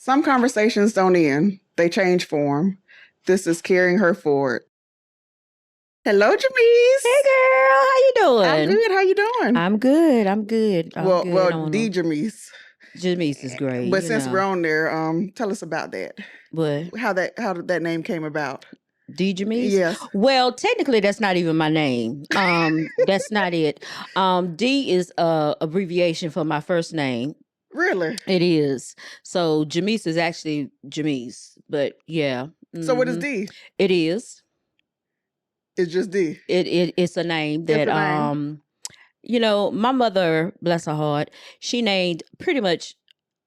Some conversations don't end, they change form. This is Carrying Her Forward. Hello, Hey Jamise. girl, how you I'm doing? good. How you doing? I'm good. I'm good. I'm well, good. well, I don't D know. Jamise. Jamise is great, But since we're on there, tell us about that. But How did that name came about? D Jamise? Yes. Well, technically that's not even my name. That's not it. D is a abbreviation for my first name. Really? It is. So Jamise is actually Jamise. But yeah. So what is mhm. D? It is. It's just D. It's a name It's that a name. my mother, bless her heart, she named pretty much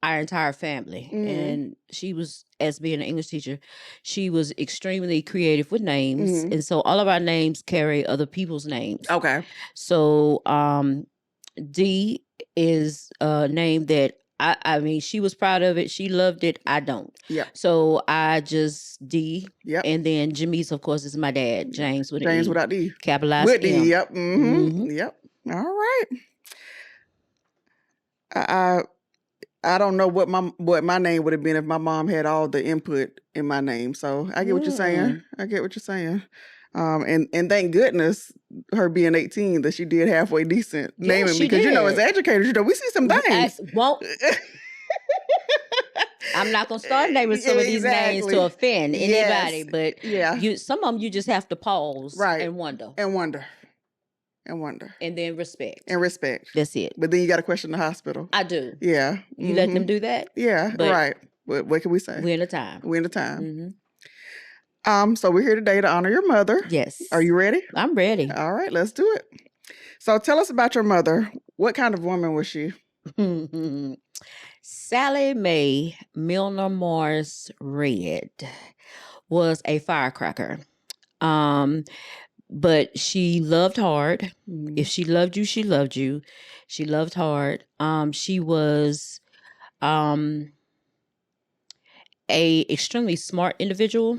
our entire family. Mm-hmm. And she was, as being an English teacher, she was extremely creative with names. Mm-hmm. And so all of our names carry other people's names. Okay. So D is a name that I mean, she was proud of it. She loved it. I don't. Yep. So I just D. Yep. And then Jamise, of course, is my dad, James with an James E. without D. Capitalized With D. M. Yep. Mm-hmm. Yep. All right. I don't know what my name would have been if my mom had all the input in my name. So I get what you're saying. I get what you're saying. And thank goodness her being 18 that she did halfway decent Yeah, naming she because as did. educators, we see some things. I'm not gonna start naming some of these names to offend anybody, Yes. but Yeah. some of them you just have to pause Right. and wonder. And wonder. And then respect. And respect. That's it. But then you got to question the hospital. I do. Yeah. You let them do that? Yeah, But right. What can we say? we're in a time. We're in a time. So we're here today to honor your mother. Yes. Are you ready? I'm ready. All right, let's do it. So tell us about your mother. What kind of woman was she? Sally Mae Milner Morris Red was a firecracker. But she loved hard. If she loved you, she loved you. She loved hard. She was a extremely smart individual.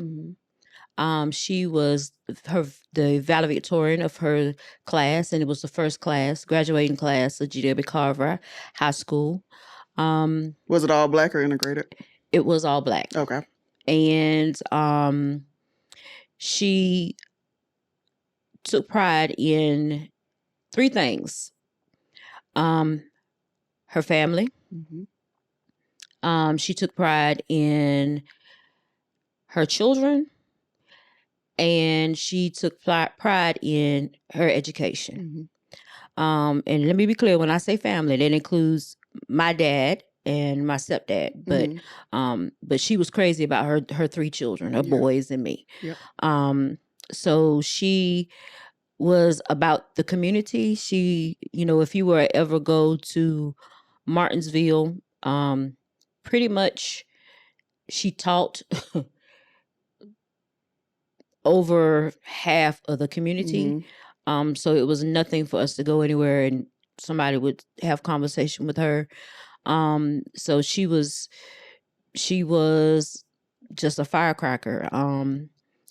She was the valedictorian of her class, and it was the first class, graduating class of G.W. Carver High School. Was it all black or integrated? It was all black. Okay. And she took pride in three things. Her family. She took pride in her children, and she took pride in her education. And let me be clear, when I say family, that includes my dad and my stepdad. But she was crazy about her three children, her boys and me. Yep. So she was about the community. She, if you were ever go to Martinsville, pretty much she taught over half of the community. So it was nothing for us to go anywhere and somebody would have conversation with her. So she was just a firecracker.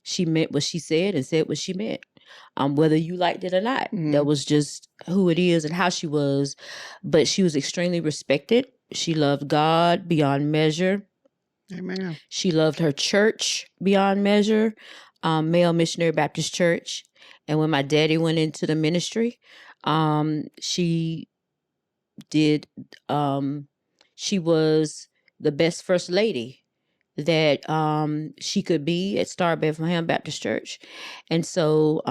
She meant what she said and said what she meant. Whether you liked it or not. That was just who it is and how she was. But she was extremely respected. She loved God beyond measure. Amen. She loved her church beyond measure, Male Missionary Baptist Church. And when my daddy went into the ministry, she did, she was the best first lady that she could be at Star Bethlehem Baptist Church. And so,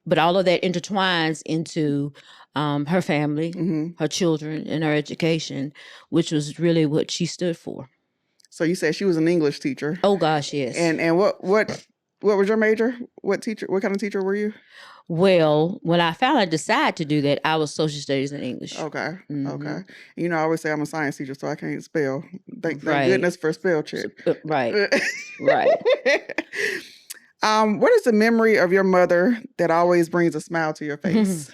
but all of that intertwines into her family, her children, and her education, which was really what she stood for. So you said she was an English teacher. Oh gosh, yes. And what was your major? What kind of teacher were you? Well, when I finally decided to do that, I was social studies and English. Okay. Okay. I always say I'm a science teacher, so I can't spell. Thank goodness for spell check. Right. Right. What is the memory of your mother that always brings a smile to your face?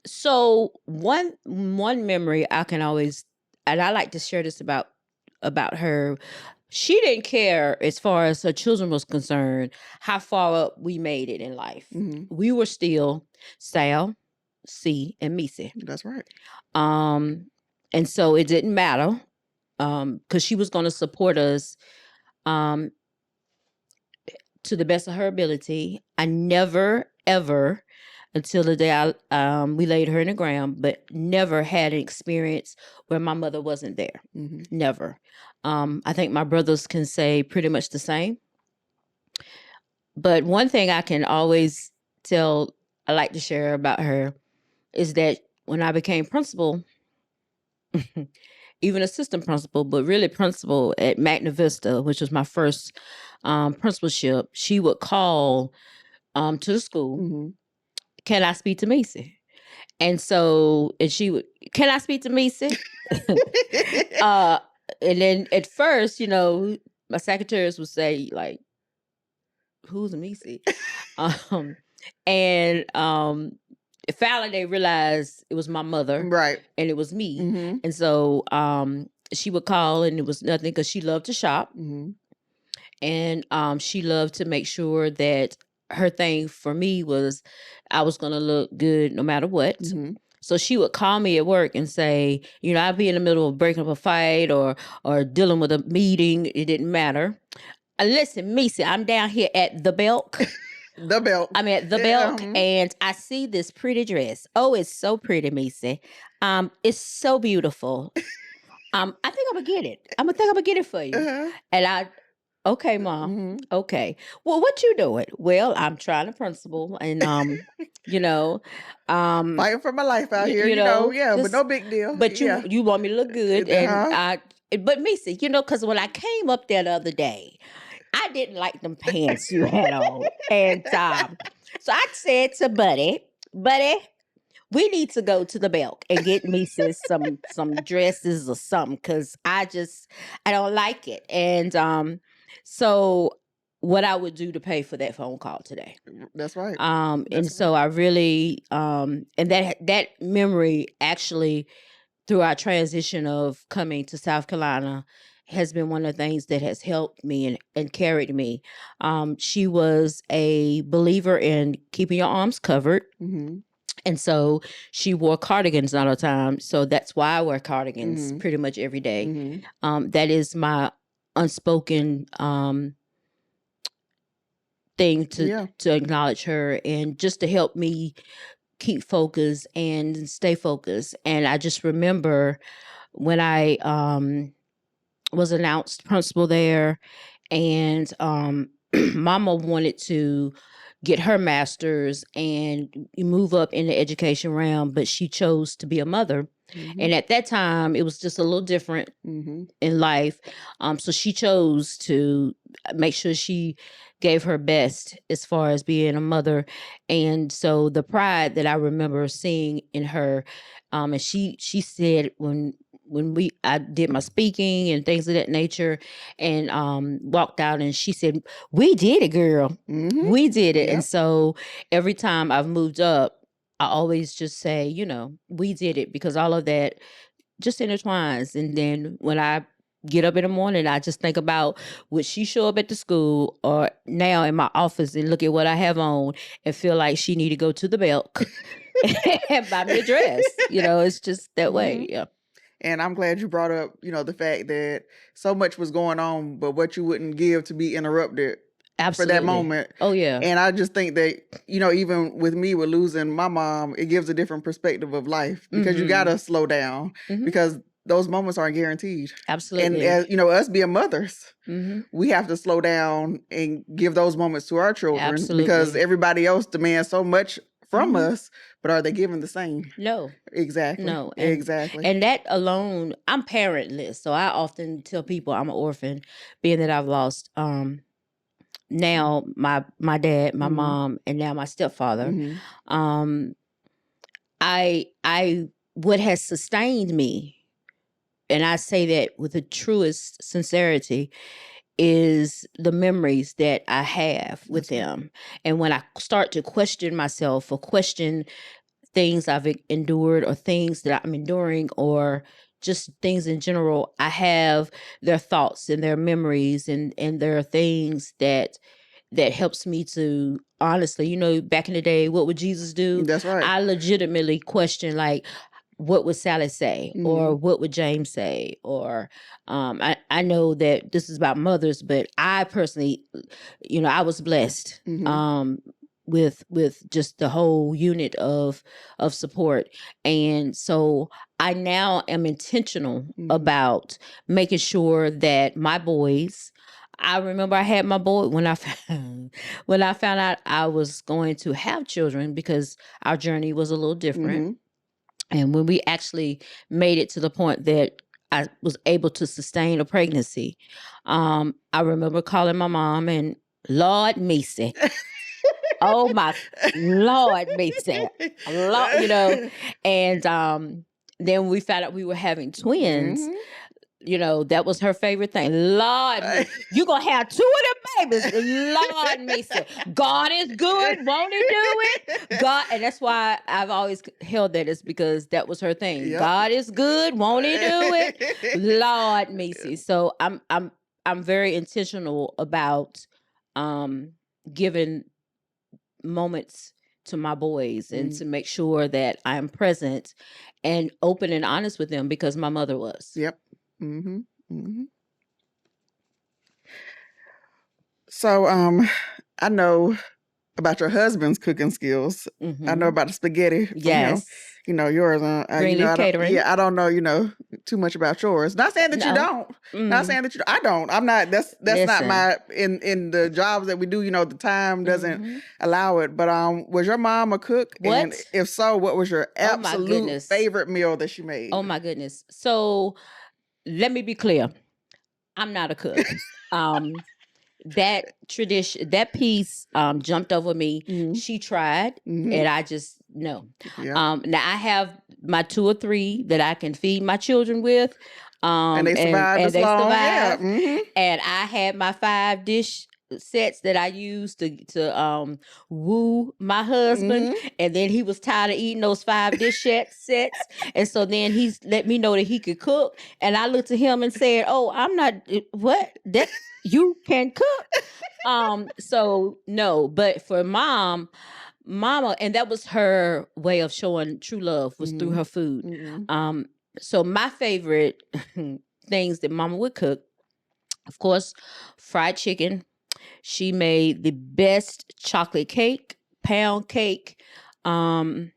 So one memory I can always, and I like to share this about her. She didn't care, as far as her children was concerned, how far up we made it in life. We were still Sal, C, and Missy. That's right. And so it didn't matter because she was going to support us um, to the best of her ability. I never, ever, until the day we laid her in the ground, but never had an experience where my mother wasn't there. Never. I think my brothers can say pretty much the same. But one thing I can always tell, I like to share about her, is that when I became principal, even assistant principal, but really principal at Magna Vista, which was my first principalship, she would call to the school, can I speak to Macy? And so, and she would, can I speak to Macy? And then at first, you know, my secretaries would say, like, who's Macy? And finally they realized it was my mother, right, and it was me. And so she would call, and it was nothing, because she loved to shop, and she loved to make sure that her thing for me was I was gonna look good no matter what. So she would call me at work and say, you know, I'd be in the middle of breaking up a fight or dealing with a meeting. It didn't matter. Listen, Missy, I'm down here at the Belk. The Belk. I'm at the Belk, and I see this pretty dress. Oh, it's so pretty, Missy. It's so beautiful. I think I'm gonna get it. I'm gonna get it for you. And okay, Mom. Okay. Well, what you doing? Well, I'm trying to principal, and you know, fighting for my life out here, but no big deal. But you want me to look good, but Missy, you know, because when I came up there the other day, I didn't like them pants you had on, and so I said to Buddy, we need to go to the Belk and get me some dresses or something, because I don't like it. And so what I would do to pay for that phone call today. That's right. So I really and that memory actually, through our transition of coming to South Carolina, has been one of the things that has helped me and carried me. She was a believer in keeping your arms covered. And so she wore cardigans all the time. So that's why I wear cardigans pretty much every day. That is my unspoken thing to acknowledge her, and just to help me keep focused and stay focused. And I just remember when I was announced principal there, and Mama wanted to get her master's and move up in the education realm, but she chose to be a mother. And at that time, it was just a little different in life. So she chose to make sure she gave her best as far as being a mother. And so the pride that I remember seeing in her, and she said when I did my speaking and things of that nature, and walked out, and she said, we did it, girl. We did it. And so every time I've moved up, I always just say, you know, we did it, because all of that just intertwines. And then when I get up in the morning, I just think about, would she show up at the school or now in my office and look at what I have on and feel like she need to go to the Belk and buy me a dress. You know, it's just that way. Yeah. And I'm glad you brought up, you know, the fact that so much was going on, but what you wouldn't give to be interrupted. Absolutely. For that moment. Oh, yeah. And I just think that, you know, even with me, with losing my mom, it gives a different perspective of life, because you got to slow down, because those moments aren't guaranteed. Absolutely. And as you know, us being mothers, we have to slow down and give those moments to our children. Absolutely. Because everybody else demands so much from us, but are they giving the same? No. Exactly. No. Exactly. And that alone, I'm parentless. So I often tell people I'm an orphan, being that I've lost now my dad, my mom, and now my stepfather. I what has sustained me, and I say that with the truest sincerity, is the memories that I have with them. And when I start to question myself or question things I've endured or things that I'm enduring or just things in general, I have their thoughts and their memories, and there are things that helps me to, honestly, you know, back in the day, what would Jesus do? That's right. I legitimately question, like, what would Sally say, or Mhm. what would James say, or I know that this is about mothers, but I personally, I was blessed Mhm. with just the whole unit of support, and so I now am intentional Mhm. about making sure that my boys. I remember I had my boy when I when I found out I was going to have children, because our journey was a little different. Mhm. And when we actually made it to the point that I was able to sustain a pregnancy, I remember calling my mom and, Lord Macy, oh my Lord Macy, Lord, and then we found out we were having twins. Mhm. That was her favorite thing. Lord, you gonna have two of them babies. Lord, Mason, God is good. Won't He do it? God, and that's why I've always held that, is because that was her thing. Yep. God is good. Won't He do it? Lord, Macy. So I'm very intentional about um giving moments to my boys, and Mm. to make sure that I'm present and open and honest with them, because my mother was. Yep. Mhm. Mhm. So, I know about your husband's cooking skills. I know Mm-hmm. about the spaghetti from him. Yes. Yours. Greenleaf I don't. Catering. Yeah, I don't know. Too much about yours. Not saying that you No. don't. Not Mm. saying that you. I don't. I'm not. That's not Listen. my in the jobs that we do. The time doesn't Mm-hmm. allow it. But was your mom a cook? And What? if so, what was your Oh my absolute goodness. favorite meal that she made? Oh my goodness. So let me be clear. I'm not a cook. Um, that tradition, that piece jumped over me. Hmm. She tried, Hmm. and I just no. Yeah. Now I have my 2 or 3 that I can feed my children with, And they and survived this they long. Yeah. survived. Hmm. And I had my 5 dish sets that I used to woo my husband, Hmm. and then he was tired of eating those 5 dish sets, and so then he's let me know that he could cook, and I looked at him and said, "Oh, I'm not what that you can cook." So no, but for mama, and that was her way of showing true love, was through Hmm. her food. Hmm. Um, so my favorite things that mama would cook, of course, fried chicken. She made the best chocolate cake, pound cake. Um,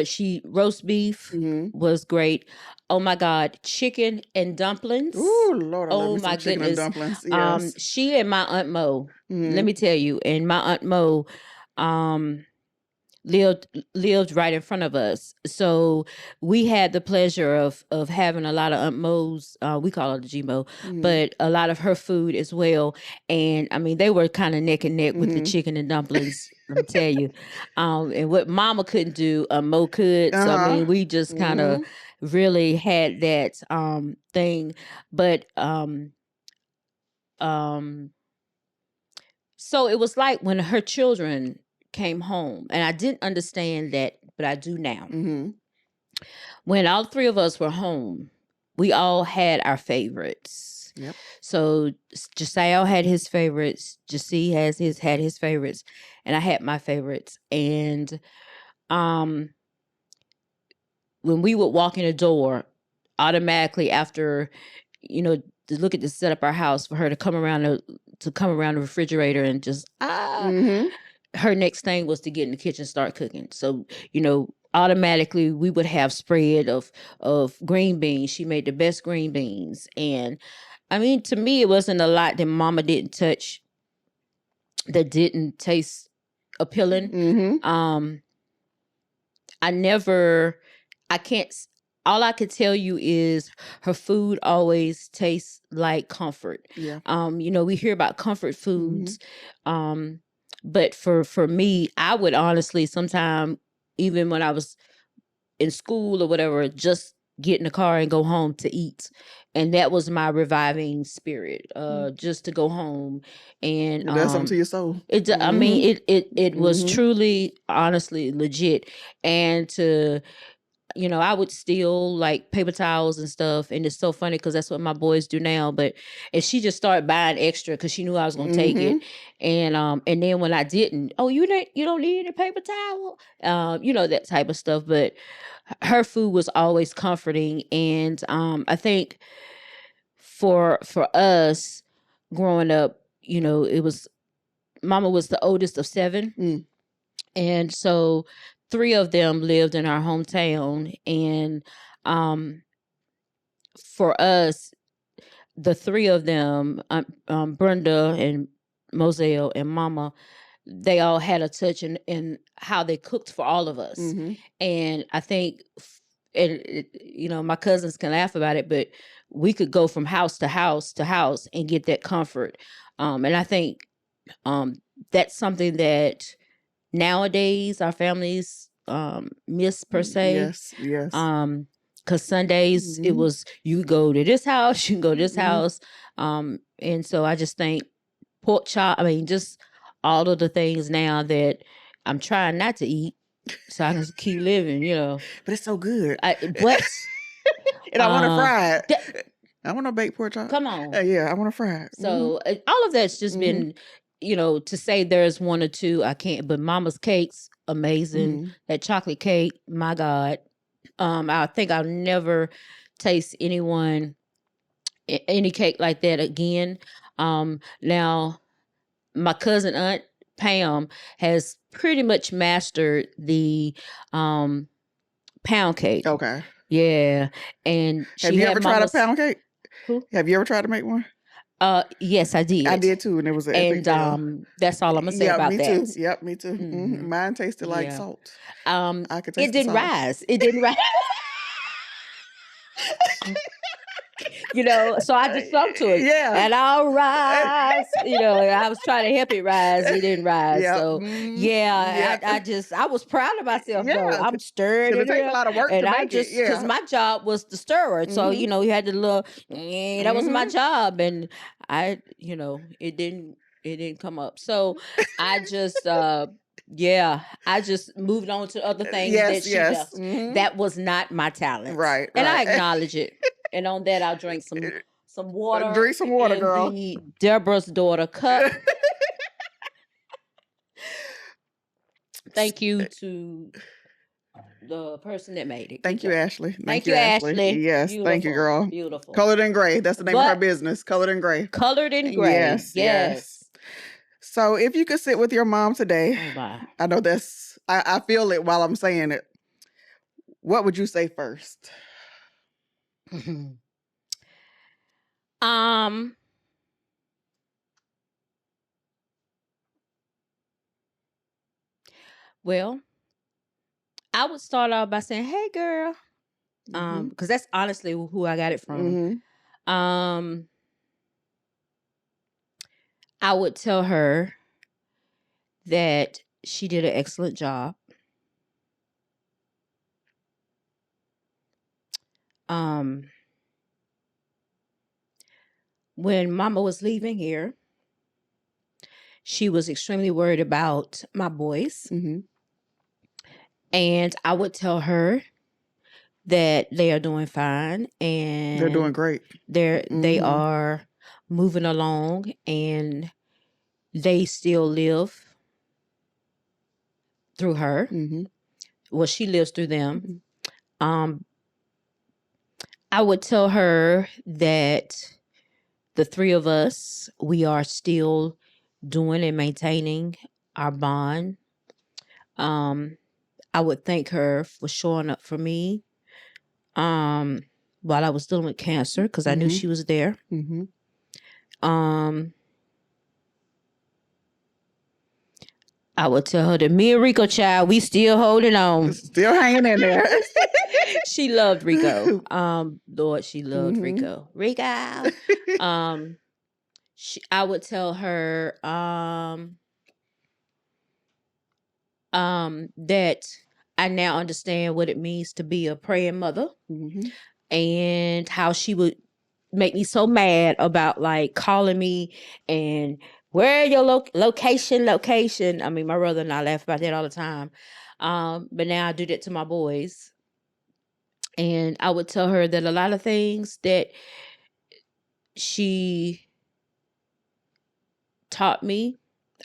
she roast beef Hmm. was great. Oh my God, chicken and dumplings. Ooh, Lord, I love Oh me some my chicken and goodness. dumplings. Yes. She and my Aunt Mo, let Hmm. me tell you, and my Aunt Mo, um, lived right in front of us. So we had the pleasure of having a lot of Aunt Mo's, we call her the Gmo, Hmm. but a lot of her food as well. And I mean, they were kind of neck and neck with the Hmm. chicken and dumplings. Let me tell you, and what Mama couldn't do, Mo could. So I Uh-huh. mean, we just kind of Hmm. really had that thing. But um, so it was like when her children came home, and I didn't understand that, but I do now. Hmm. When all 3 of us were home, we all had our favorites. Yep. So Josiah had his favorites, Jesse had his favorites, and I had my favorites. And um when we would walk in the door, automatically after, to look at to set up our house for her to come around to come around the refrigerator and just Hmm. her next thing was to get in the kitchen, start cooking. So, automatically we would have spread of green beans. She made the best green beans. And I mean, to me, it wasn't a lot that mama didn't touch that didn't taste appealing. Hmm. Um, I never, I can't, all I could tell you is her food always tastes like comfort. Yeah. We hear about comfort Hmm. foods. Um, but for me, I would honestly sometime, even when I was in school or whatever, just get in the car and go home to eat. And that was my reviving spirit, just to go home. And It does something to your soul. I Hmm. mean, it was Hmm. truly, honestly, legit. And to I would steal like paper towels and stuff, and it's so funny because that's what my boys do now. And she just started buying extra because she knew I was gonna take it, and then when I didn't, oh, you don't need any paper towel, that type of stuff. But her food was always comforting, and I think for us growing up, it was Mama was the oldest of 7. And so 3 of them lived in our hometown. And for us, the 3 of them, Brenda and Moselle and Mama, they all had a touch in how they cooked for all of us. And I think, my cousins can laugh about it, but we could go from house to house to house and get that comfort. And I think that's something that nowadays our families miss per se. Yes. Because Sundays it was you go to this house, you can go to this house. And so I just think pork chop, just all of the things now that I'm trying not to eat so I can keep living, But it's so good. But and I want to fry it. I want to bake pork chop. Come on. Yeah, I want to fry it. So all of that's just been, to say there's 1 or 2, I can't. But Mama's cakes, amazing. That chocolate cake, my God. I think I'll never taste any cake like that again. Now, my cousin Aunt Pam has pretty much mastered the pound cake. Okay. Yeah. And have you ever tried a pound cake? Who? Have you ever tried to make one? Yes, I did. I did too, and it was an epic deal. That's all I'm gonna say about me that. Too. Yep, me too. Mine tasted like salt. I could taste it didn't rise. It didn't rise. So I just stuck to it. Yeah. And I'll rise. I was trying to help it rise. It didn't rise. Yep. So I was proud of myself though. I'm stirring it takes a lot of work to make it. Because my job was to stir it. So, you had to look, that was my job. And it didn't come up. So I just I just moved on to other things that she does. That was not my talent. Right. And I acknowledge it. And on that, I'll drink some water. Drink some water, girl. The Deborah's Daughter cup. Thank you to the person that made it. Thank you, Ashley. Thank you, Ashley. Yes, beautiful, thank you, girl. Beautiful. Colored in Gray. That's the name of her business. Colored in Gray. Colored in Gray. Yes. So if you could sit with your mom today, I know I feel it while I'm saying it. What would you say first? Well, I would start off by saying, "Hey, girl," because that's honestly who I got it from. I would tell her that she did an excellent job. When Mama was leaving here, she was extremely worried about my boys. And I would tell her that they are doing fine and they're doing great. They are moving along and they still live through her. Well, she lives through them. I would tell her that the 3 of us, we are still doing and maintaining our bond. I would thank her for showing up for me while I was dealing with cancer because I knew she was there. I would tell her that me and Rico, child, we still holding on. Still hanging in there. She loved Rico. Lord, she loved Rico. Rico. I would tell her that I now understand what it means to be a praying mother and how she would make me so mad about like calling me and where your location. I mean, my brother and I laugh about that all the time. But now I do that to my boys. And I would tell her that a lot of things that she taught me,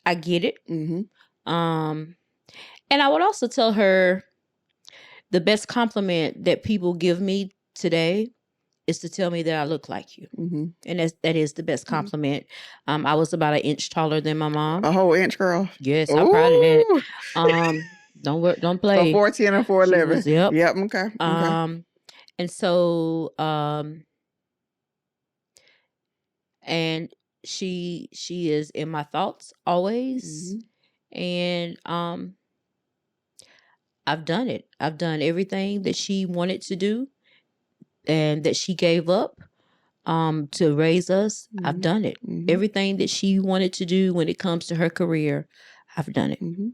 I get it. Mm-hmm. And I would also tell her the best compliment that people give me today is to tell me that I look like you. Mm-hmm. And that is the best compliment. I was about an inch taller than my mom. A whole inch, girl. Yes, I'm proud of that. Ooh. Don't So play. 4'10" and She 4'11". was, yep. Yep. Okay. Okay. And so, and she is in my thoughts always. Mm-hmm. And I've done it. I've done everything that she wanted to do and that she gave up to raise us. I've Mm-hmm. done it. Mm-hmm. Everything that she wanted to do when it comes to her career, I've done it. Mm-hmm.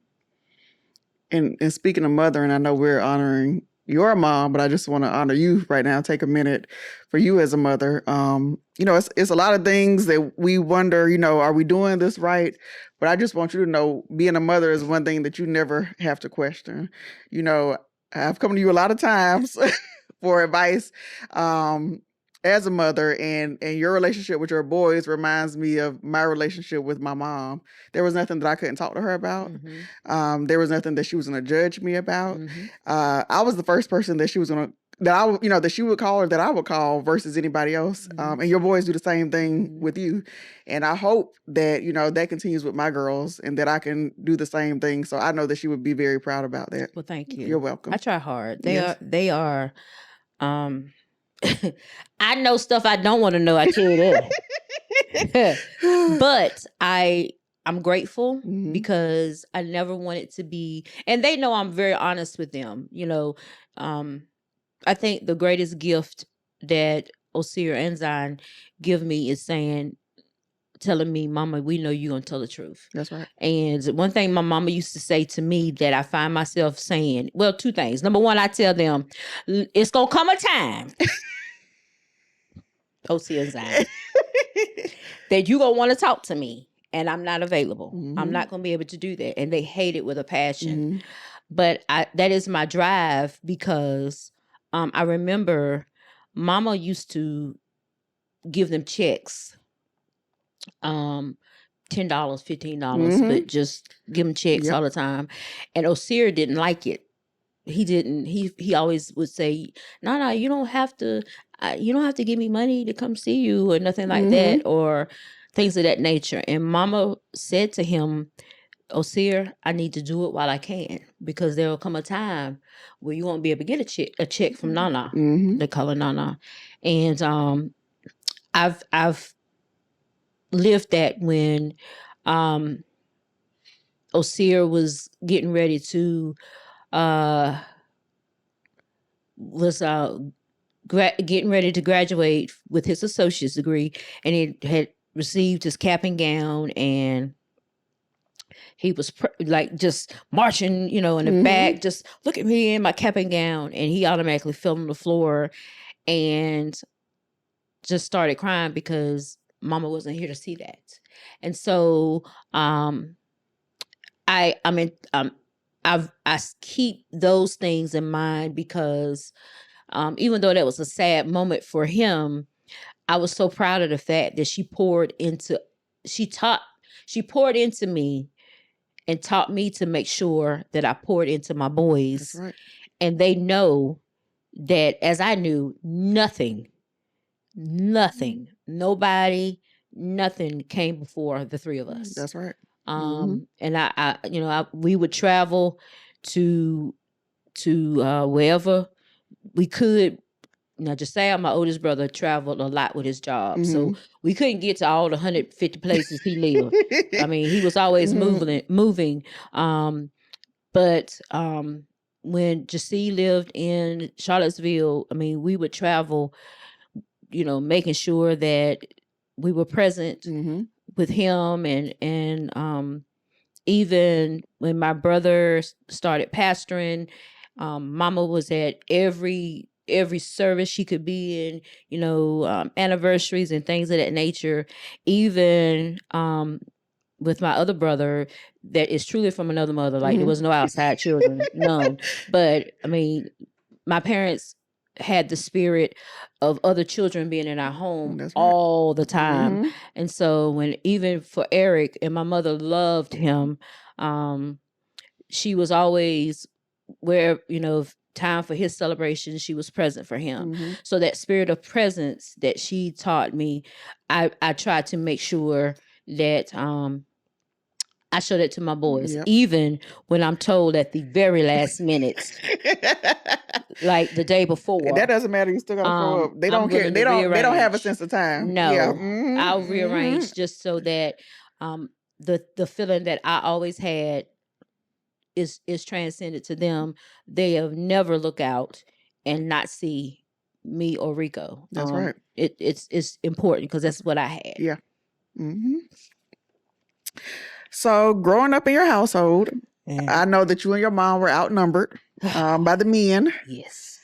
And speaking of mother, and I know we're honoring your mom, but I just want to honor you right now. Take a minute for you as a mother. You know, it's a lot of things that we wonder, you know, are we doing this right? But I just want you to know being a mother is one thing that you never have to question. You know, I've come to you a lot of times for advice. As a mother, and your relationship with your boys reminds me of my relationship with my mom. There was nothing that I couldn't talk to her about. Mm-hmm. There was nothing that she was going to judge me about. Mm-hmm. I was the first person that she was going to, that she would call or that I would call versus anybody else. Mm-hmm. And your boys do the same thing Mm-hmm. with you. And I hope that, that continues with my girls and that I can do the same thing. So I know that she would be very proud about that. Well, thank you. You're welcome. I try hard. Yes. They are, I know stuff I don't want to know. I tell you that. But I'm grateful Mhm. because I never wanted to be, and they know I'm very honest with them. You know, I think the greatest gift that Osir and Zion give me is telling me, Mama, we know you're going to tell the truth. That's right. And one thing my mama used to say to me that I find myself saying, well, two things. Number one, I tell them, it's going to come a time, Osir and Zion, that you're going to want to talk to me and I'm not available. Mm-hmm. I'm not going to be able to do that. And they hate it with a passion. Mm-hmm. But that is my drive because I remember Mama used to give them checks, $10, $15, Mhm. but just give them checks Yep. all the time. And Osir didn't like it. He didn't. He always would say, "No, you don't have to. You don't have to give me money to come see you or nothing like that or things of that nature." And Mama said to him, Osir, I need to do it while I can because there will come a time where you won't be able to get a check from Nana. Mhm. They call her Nana, and I've lived that when Osir was getting ready to getting ready to graduate with his associate's degree, and he had received his cap and gown, and he was like just marching, in the back, just look at me in my cap and gown, and he automatically fell on the floor and just started crying because Mama wasn't here to see that. And so I keep those things in mind because even though that was a sad moment for him, I was so proud of the fact that she poured into me and taught me to make sure that I poured into my boys. That's right. And they know that, as I knew, nothing, nobody, nothing came before the three of us. That's right. And we would travel to wherever we could. Now, Josiah, my oldest brother, traveled a lot with his job. So we couldn't get to all the 150 places he lived. I mean, he was always moving. But when Jasee lived in Charlottesville, I mean, we would travel, making sure that we were present with him. And even when my brother started pastoring, Mama was at every service she could be in, anniversaries and things of that nature. Even with my other brother, that is truly from another mother. Like there was no outside children, none. But I mean, my parents had the spirit of other children being in our home That's right. all the time. Mhm. And so when even for Eric, and my mother loved him, she was always where, time for his celebration, she was present for him. Mhm. So that spirit of presence that she taught me, I tried to make sure that I showed it to my boys, Yep. even when I'm told at the very last minute, like the day before. That doesn't matter. You still gotta show up. They I'm don't care. willing They to don't. They don't have a rearrange. sense of time. Yeah. No, Mhm. I'll Mhm. rearrange just so that the feeling that I always had is transcended to them. They have never look out and not see me or Rico. That's right. It's important because that's what I had. Yeah. Mhm. So growing up in your household, I know that you and your mom were outnumbered by the men. Yes.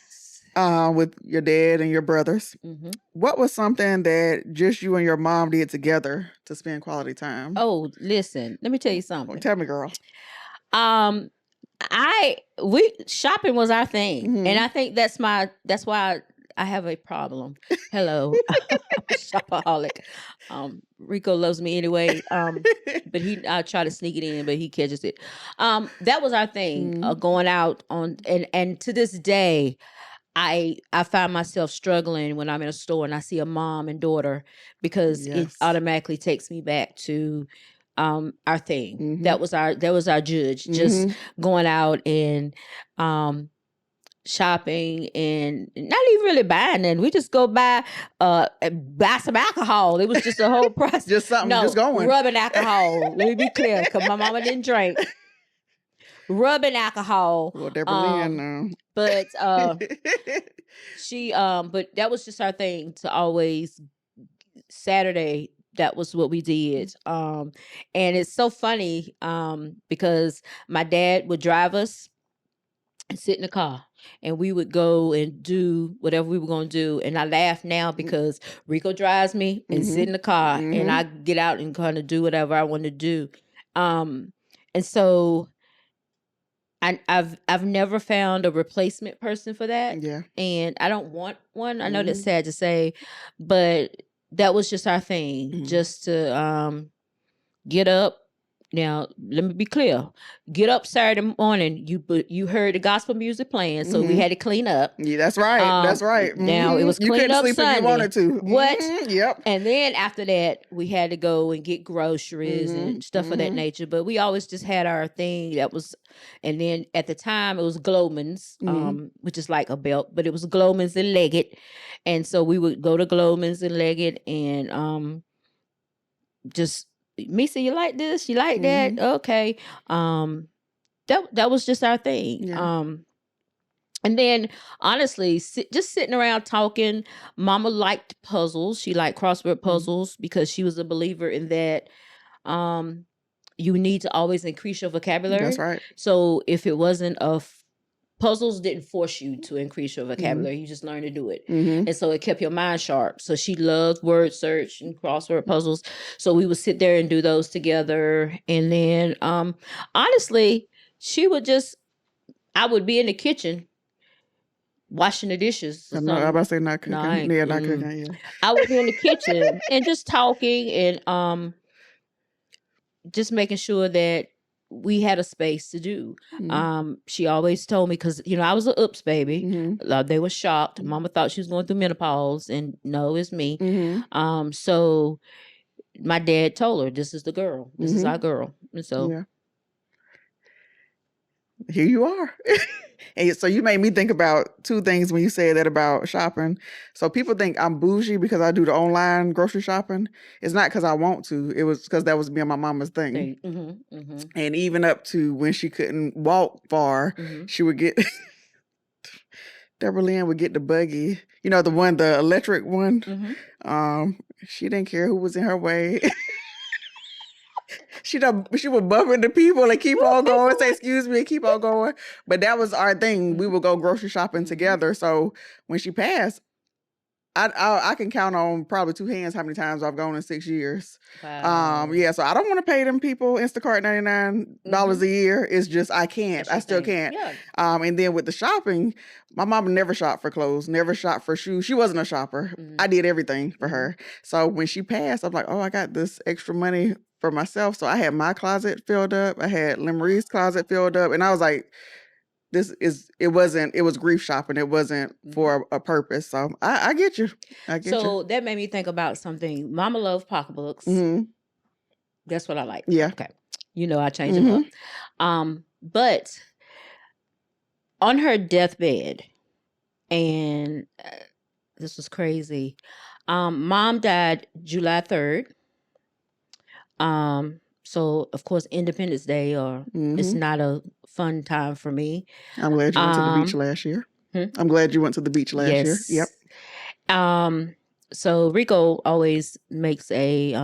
With your dad and your brothers. Mhm. What was something that just you and your mom did together to spend quality time? Oh, listen, let me tell you something. Tell me, girl. Shopping was our thing, and Mhm. I think that's why I have a problem. Hello, I'm a shopaholic. Rico loves me anyway, but I try to sneak it in, but he catches it. That was our thing, Mhm. going out on, and to this day, I find myself struggling when I'm in a store and I see a mom and daughter, because it Yes. automatically takes me back to our thing. Mhm. That was our judge. Just Mhm. going out and shopping and not even really buying it. We just go buy some alcohol. It was just a whole process. Just something, No, just going. rubbing alcohol. Let me be clear, because my mama didn't drink. Rubbing alcohol. Well, Deborah Lynn, But but that was just our thing, to always Saturday. That was what we did. And it's so funny because my dad would drive us and sit in the car, and we would go and do whatever we were going to do. And I laugh now because Rico drives me and sit in the car, and I get out and kind of do whatever I want to do. And so I've never found a replacement person for that. Yeah. And I don't want one. I know that's sad to say, but that was just our thing, just to get up. Now, let me be clear. Get up Saturday morning, you heard the gospel music playing, so we had to clean up. Yeah, that's right. That's right. Now, it was You clean couldn't up sleep Sunday. if you wanted to. What? Yep. And then after that, we had to go and get groceries and stuff of that nature. But we always just had our thing that was, and then at the time it was Glowman's, which is like a belt, but it was Glowman's and Leggett. And so we would go to Glowman's and Leggett and just, Misa, you like this? You like that? Okay. That was just our thing. Yeah. And then, honestly, just sitting around talking. Mama liked puzzles. She liked crossword puzzles because she was a believer in that. You need to always increase your vocabulary. That's right. So if it wasn't puzzles didn't force you to increase your vocabulary. You just learned to do it. And so it kept your mind sharp. So she loved word search and crossword puzzles. So we would sit there and do those together. And then, honestly, I would be in the kitchen washing the dishes. I'm about to say not cooking. No, not cooking. Yeah. I would be in the kitchen and just talking and just making sure that we had a space to do. She always told me, because I was an oops baby. They were shocked. Mama thought she was going through menopause, and no, it's me. So my dad told her, "This is the girl. This is our girl." And so Yeah. Here you are. And so you made me think about two things when you said that about shopping. So people think I'm bougie because I do the online grocery shopping. It's not because I want to. It was because that was me and my mama's thing. And even up to when she couldn't walk far, she would get Deborah Lynn would get the buggy. The electric one. She didn't care who was in her way. She would bump into people and keep on going, say excuse me, and keep on going. But that was our thing. We would go grocery shopping together. So when she passed, I can count on probably 2 hands how many times I've gone in 6 years. Wow. Yeah, so I don't want to pay them people Instacart $99 a year. It's just I can't. That's I your still thing. can't. Yeah. And then with the shopping, my mom never shopped for clothes, never shopped for shoes. She wasn't a shopper. I did everything for her. So when she passed, I'm like, oh, I got this extra money for myself. So I had my closet filled up. I had Marie's closet filled up, and I was like, it was grief shopping. It wasn't for a purpose. So I get you. I get you. So that made me think about something. Mama loved pocketbooks. That's what I like. Yeah. Okay. You know, I change them up. But on her deathbed, and this was crazy. Mom died July 3rd. So of course, Independence Day, or it's not a fun time for me. I'm glad you went to the beach last year. I'm glad you went to the beach last year. Yep. So Rico always makes a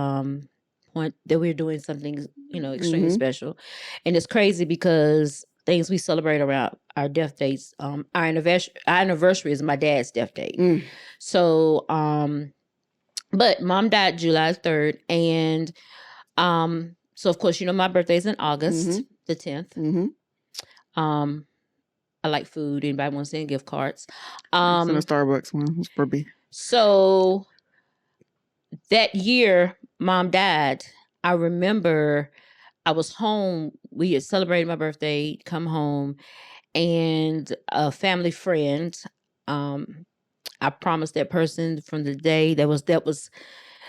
point that we're doing something, you know, extremely special, and it's crazy because things we celebrate around our death dates. Our anniversary is my dad's death date. So, but Mom died July 3rd, and so of course, you know, my birthday's in August the 10th. I like food. Anybody want to send gift cards? Send a Starbucks one for B. So that year Mom died, I remember I was home. We had celebrated my birthday, come home, and a family friend, I promised that person from the day that was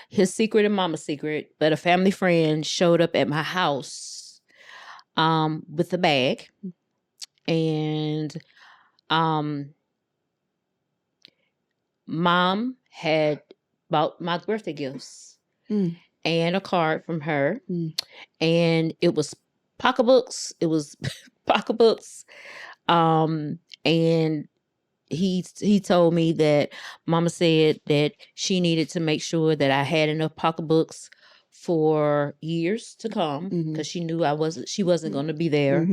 his secret and Mama's secret, but a family friend showed up at my house with a bag, and Mom had bought my birthday gifts and a card from her, and it was pocketbooks. It was pocketbooks, and he told me that Mama said that she needed to make sure that I had enough pocketbooks for years to come, because she knew she wasn't going to be there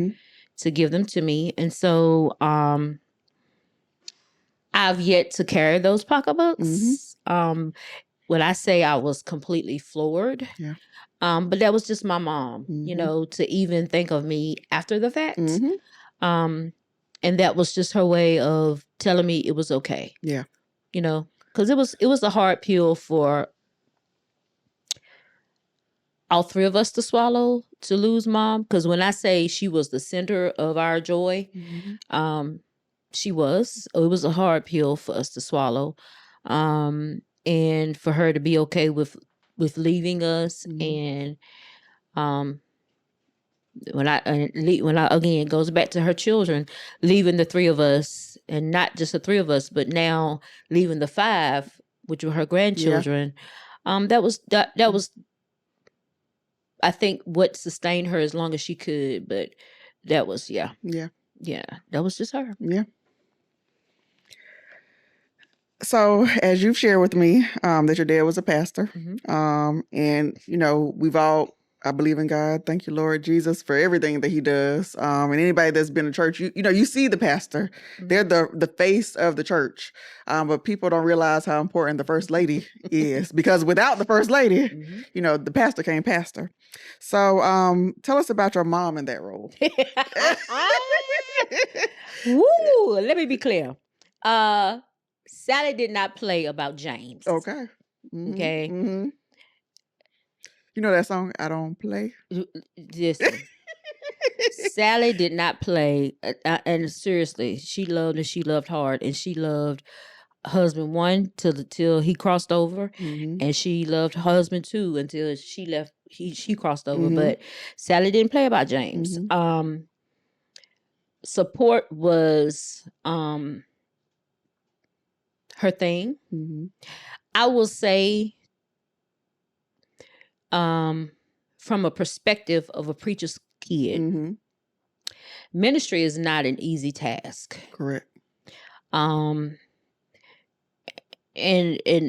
to give them to me. And so I've yet to carry those pocketbooks. When I say I was completely floored, but that was just my mom, you know, to even think of me after the fact. And that was just her way of telling me it was okay. Yeah. You know, because it was a hard pill for all three of us to swallow, to lose Mom. Because when I say she was the center of our joy, she was. It was a hard pill for us to swallow. And for her to be okay with leaving us. And when I again, it goes back to her children, leaving the three of us, and not just the three of us, but now leaving the 5, which were her grandchildren. That was I think what sustained her as long as she could. But that was that was just her. Yeah. So, as you've shared with me, that your dad was a pastor, and you know, I believe in God. Thank you, Lord Jesus, for everything that He does. And anybody that's been in church, you know, you see the pastor; they're the face of the church. But people don't realize how important the first lady is, because without the first lady, you know, the pastor can't pastor. So, tell us about your mom in that role. Woo! Let me be clear. Sally did not play about James. Okay. Okay. You know that song, I Don't Play? Listen. Sally did not play. And seriously, she loved, and she loved hard, and she loved husband 1 till he crossed over, and she loved husband 2 until she left. She crossed over, but Sally didn't play about James. Support was her thing. I will say, from a perspective of a preacher's kid, ministry is not an easy task. Correct. And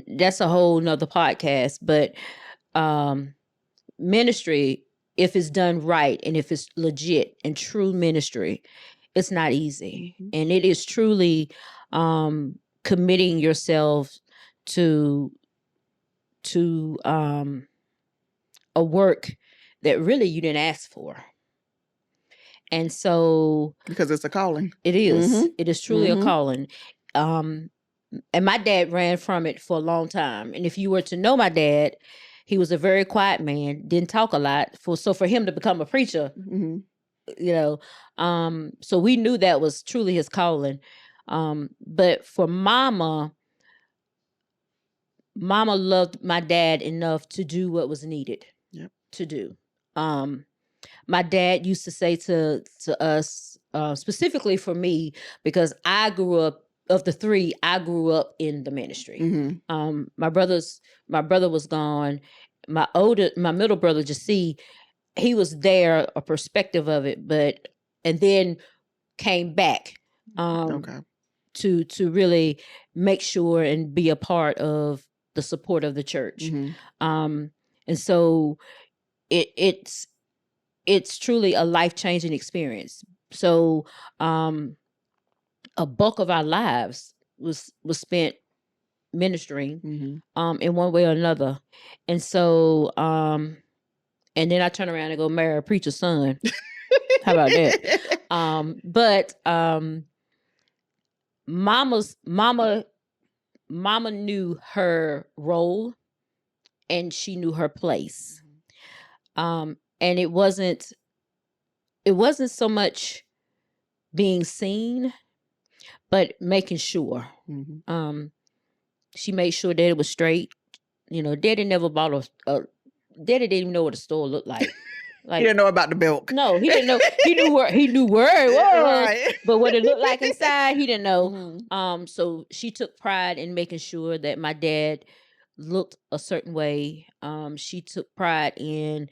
that's a whole nother podcast, but ministry, if it's done right and if it's legit and true ministry, it's not easy. And it is truly committing yourself to a work that really you didn't ask for. And so Because it's a calling. it is. Mhm. It is truly a Mhm. calling. And my dad ran from it for a long time. And if you were to know my dad, he was a very quiet man, didn't talk a lot. So for him to become a preacher, Mhm. you know, so we knew that was truly his calling. But for Mama loved my dad enough to do what was needed Yep. to do. My dad used to say to us, specifically for me, because I grew up, of the three, I grew up in the ministry. Mhm. My brother was gone. My middle brother, Jesse, he was there, a perspective of it, and then came back Okay. to really make sure and be a part of the support of the church. Mhm. And so it's truly a life-changing experience. So a bulk of our lives was spent ministering Mhm. in one way or another. And so and then I turn around and go marry a preacher's son. How about that? But mama knew her role and she knew her place. And it wasn't so much being seen, but making sure. Mhm. She made sure that it was straight. You know, Daddy never bought Daddy didn't even know what a store looked like. He Like, didn't know about the milk. no, he didn't know. He knew where it was, Right. but what it looked like inside, he didn't know. Mhm. So she took pride in making sure that my dad looked a certain way. She took pride in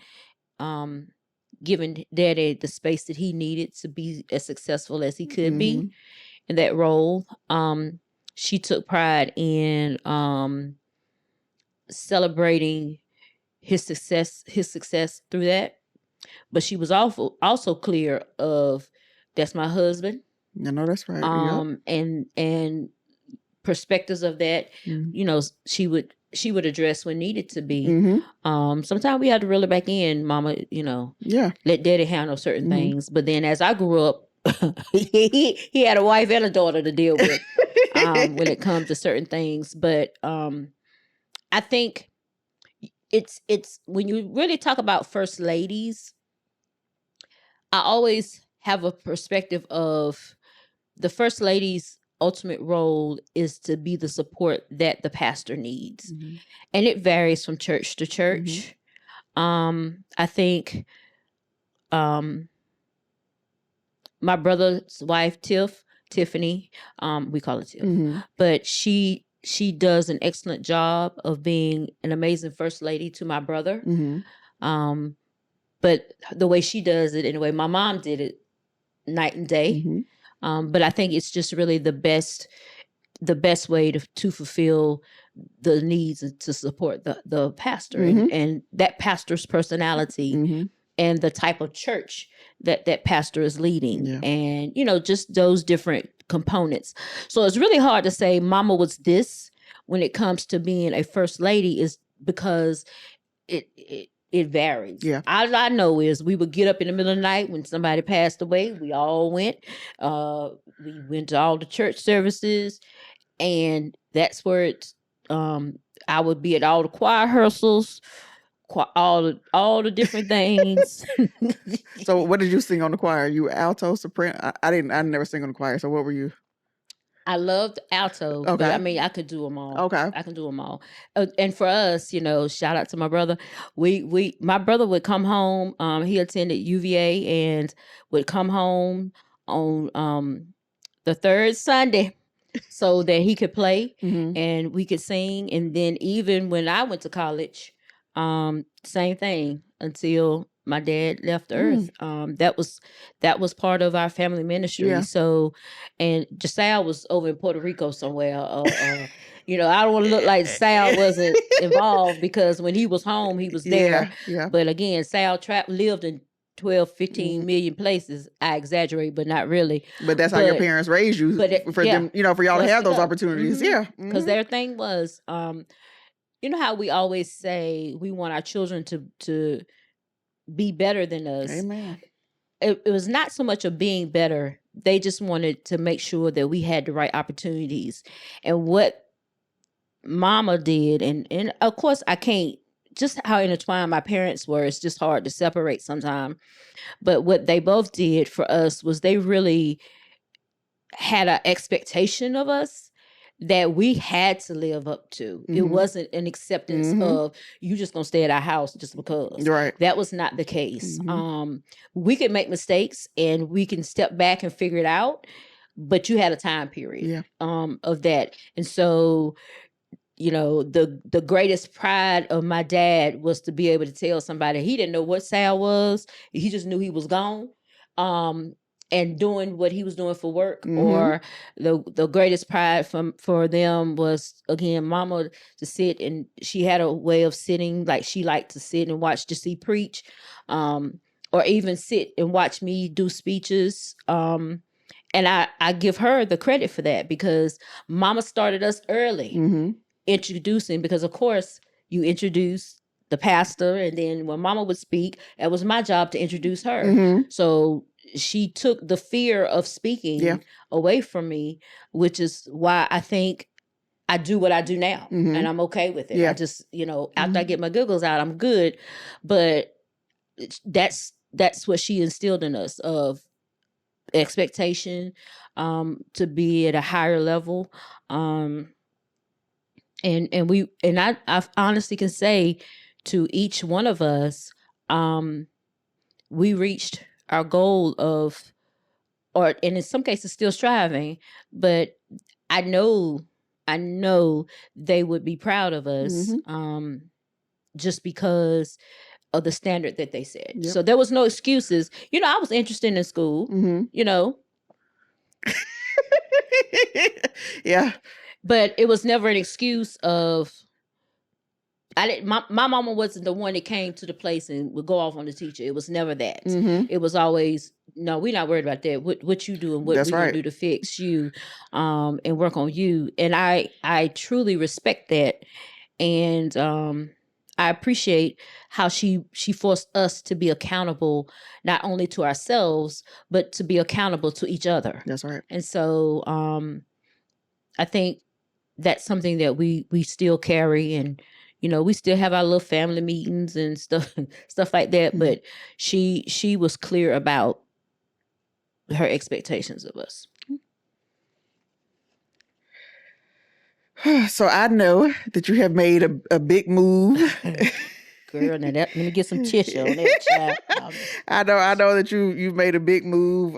giving Daddy the space that he needed to be as successful as he could be Mhm. in that role. She took pride in celebrating his success through that. But she was also clear of, that's my husband. I know that's right. Yep. And perspectives of that, Mhm. you know, she would address when needed to be. Mhm. Sometimes we had to reel it back in, Mama, you know, Yeah. let Daddy handle certain Mhm. things. But then as I grew up, he had a wife and a daughter to deal with when it comes to certain things. But I think it's when you really talk about first ladies, I always have a perspective of the first lady's ultimate role is to be the support that the pastor needs. Mhm. And it varies from church to Mhm. church. I think my brother's wife, Tiffany, we call her Tiff, Mhm. but she does an excellent job of being an amazing first lady to my brother. Mhm. But the way she does it and the way my mom did it, night and day. Mhm. But I think it's just really the best way to fulfill the needs and to support the pastor Mhm. and that pastor's personality Mhm. and the type of church that pastor is leading, Yeah. and you know, just those different components. So it's really hard to say Mama was this when it comes to being a first lady, is because it varies. Yeah. All I know is we would get up in the middle of the night when somebody passed away. We all went. We went to all the church services, and that's where it's. I would be at all the choir rehearsals, all the different things. So what did you sing on the choir? You were alto, soprano? I never sing on the choir. So what were you? I loved alto, but Okay. I mean, I could do them all. Okay. I can do them all. And for us, you know, shout out to my brother. My brother would come home. He attended UVA and would come home on the third Sunday so that he could play Mhm. and we could sing. And then even when I went to college, same thing until my dad left the earth. That was part of our family ministry. Yeah. So, and Giselle was over in Puerto Rico somewhere. You know, I don't want to look like Sal wasn't involved because when he was home, he was there. Yeah. Yeah. But again, Sal lived in 12, 15 million places. I exaggerate, but not really. But that's how your parents raised you for them, for y'all to have those opportunities. Yeah. Because their thing was, you know how we always say we want our children to be better than us. Amen. It was not so much of being better. They just wanted to make sure that we had the right opportunities. And what Mama did, and of course I can't, just how intertwined my parents were, it's just hard to separate sometimes. But what they both did for us was they really had an expectation of us that we had to live up to. It wasn't an acceptance of you just gonna stay at our house just because. Right. That was not the case. We could make mistakes and we can step back and figure it out, but you had a time period of that. And so, the greatest pride of my dad was to be able to tell somebody he didn't know what Sal was. He just knew he was gone. And doing what he was doing for work, or the greatest pride for them was, again, Mama to sit, and she had a way of sitting, like she liked to sit and watch Jesse preach, or even sit and watch me do speeches. And I give her the credit for that, because Mama started us early introducing, because of course you introduce the pastor, and then when Mama would speak, it was my job to introduce her. So she took the fear of speaking away from me, which is why I think I do what I do now, and I'm okay with it. I just, after I get my giggles out, I'm good. But that's what she instilled in us, of expectation, to be at a higher level. And I honestly can say to each one of us, we reached our goal of, and in some cases still striving, but I know they would be proud of us, just because of the standard that they set. So there was no excuses. I was interested in school, Yeah. But it was never an excuse of, my mama wasn't the one that came to the place and would go off on the teacher. It was never that. It was always, no, we're not worried about that. What you do and what we gonna do to fix you, and work on you. And I truly respect that. And I appreciate how she forced us to be accountable, not only to ourselves, but to be accountable to each other. That's right. And so I think that's something that we still carry, and we still have our little family meetings and stuff like that. But she was clear about her expectations of us. So I know that you have made a big move. Girl, now let me get some tissue on that, child. I know that you've made a big move.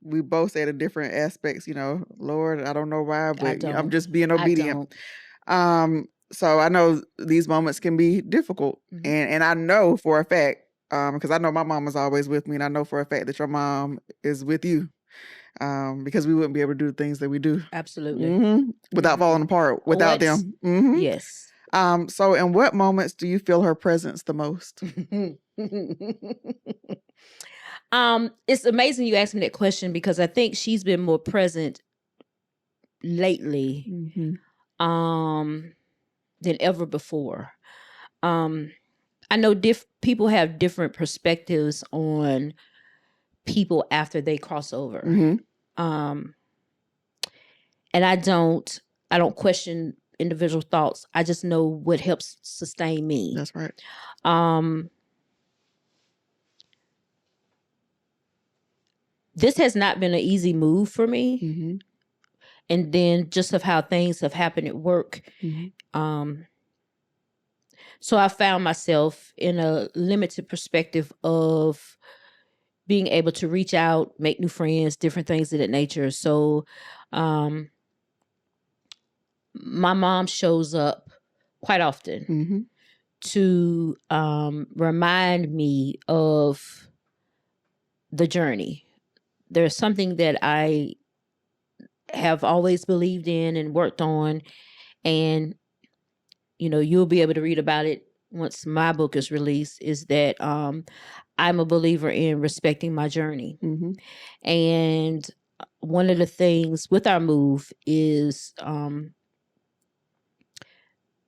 We both said in different aspects, Lord, I don't know why, but I'm just being obedient. So I know these moments can be difficult. And I know for a fact, because I know my mom is always with me, and I know for a fact that your mom is with you, because we wouldn't be able to do the things that we do. Absolutely. Without falling apart, without them. Yes. So in what moments do you feel her presence the most? It's amazing you asked me that question, because I think she's been more present lately than ever before. I know people have different perspectives on people after they cross over. And I don't question individual thoughts. I just know what helps sustain me. That's right. This has not been an easy move for me. And then just of how things have happened at work. So I found myself in a limited perspective of being able to reach out, make new friends, different things of that nature. So my mom shows up quite often to remind me of the journey. There's something that I have always believed in and worked on, and you'll be able to read about it once my book is released is that I'm a believer in respecting my journey. Mm-hmm. And one of the things with our move is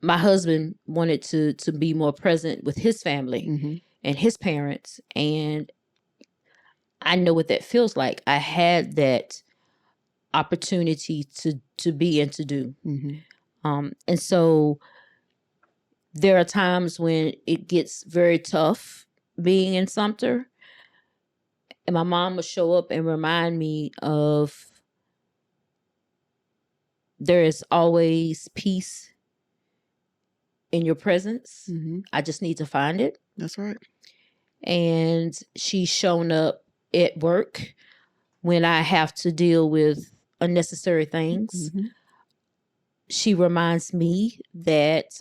my husband wanted to be more present with his family Mm-hmm. and his parents. And I know what that feels like. I had that opportunity to be and to do. Mm-hmm. And so there are times when it gets very tough being in Sumter. And my mom would show up and remind me of there is always peace in your presence. Mm-hmm. I just need to find it. That's right. And she's shown up at work when I have to deal with unnecessary things. Mm-hmm. She reminds me that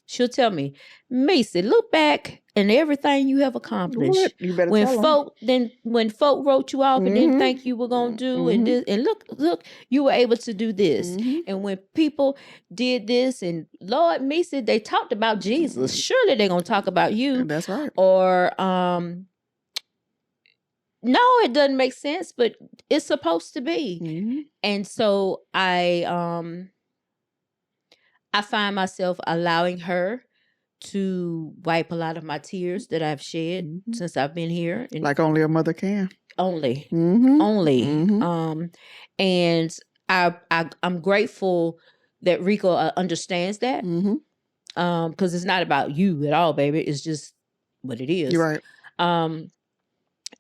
she'll tell me, Macy, look back and everything you have accomplished. What? You better When tell them. when folk wrote you off and didn't Mm-hmm. think you were gonna do Mm-hmm. and this, and look, you were able to do this. Mm-hmm. And when people did this, and Lord Macy, they talked about Jesus. Surely they're gonna talk about you. That's right. Or no, it doesn't make sense, but it's supposed to be. Mm-hmm. And so I find myself allowing her to wipe a lot of my tears that I've shed Mm-hmm. since I've been here. And Like only a mother can. only. Mm-hmm. Mm-hmm. And I'm grateful that Rico understands that. Mm-hmm. Because it's not about you at all, baby. It's just what it is. You're right.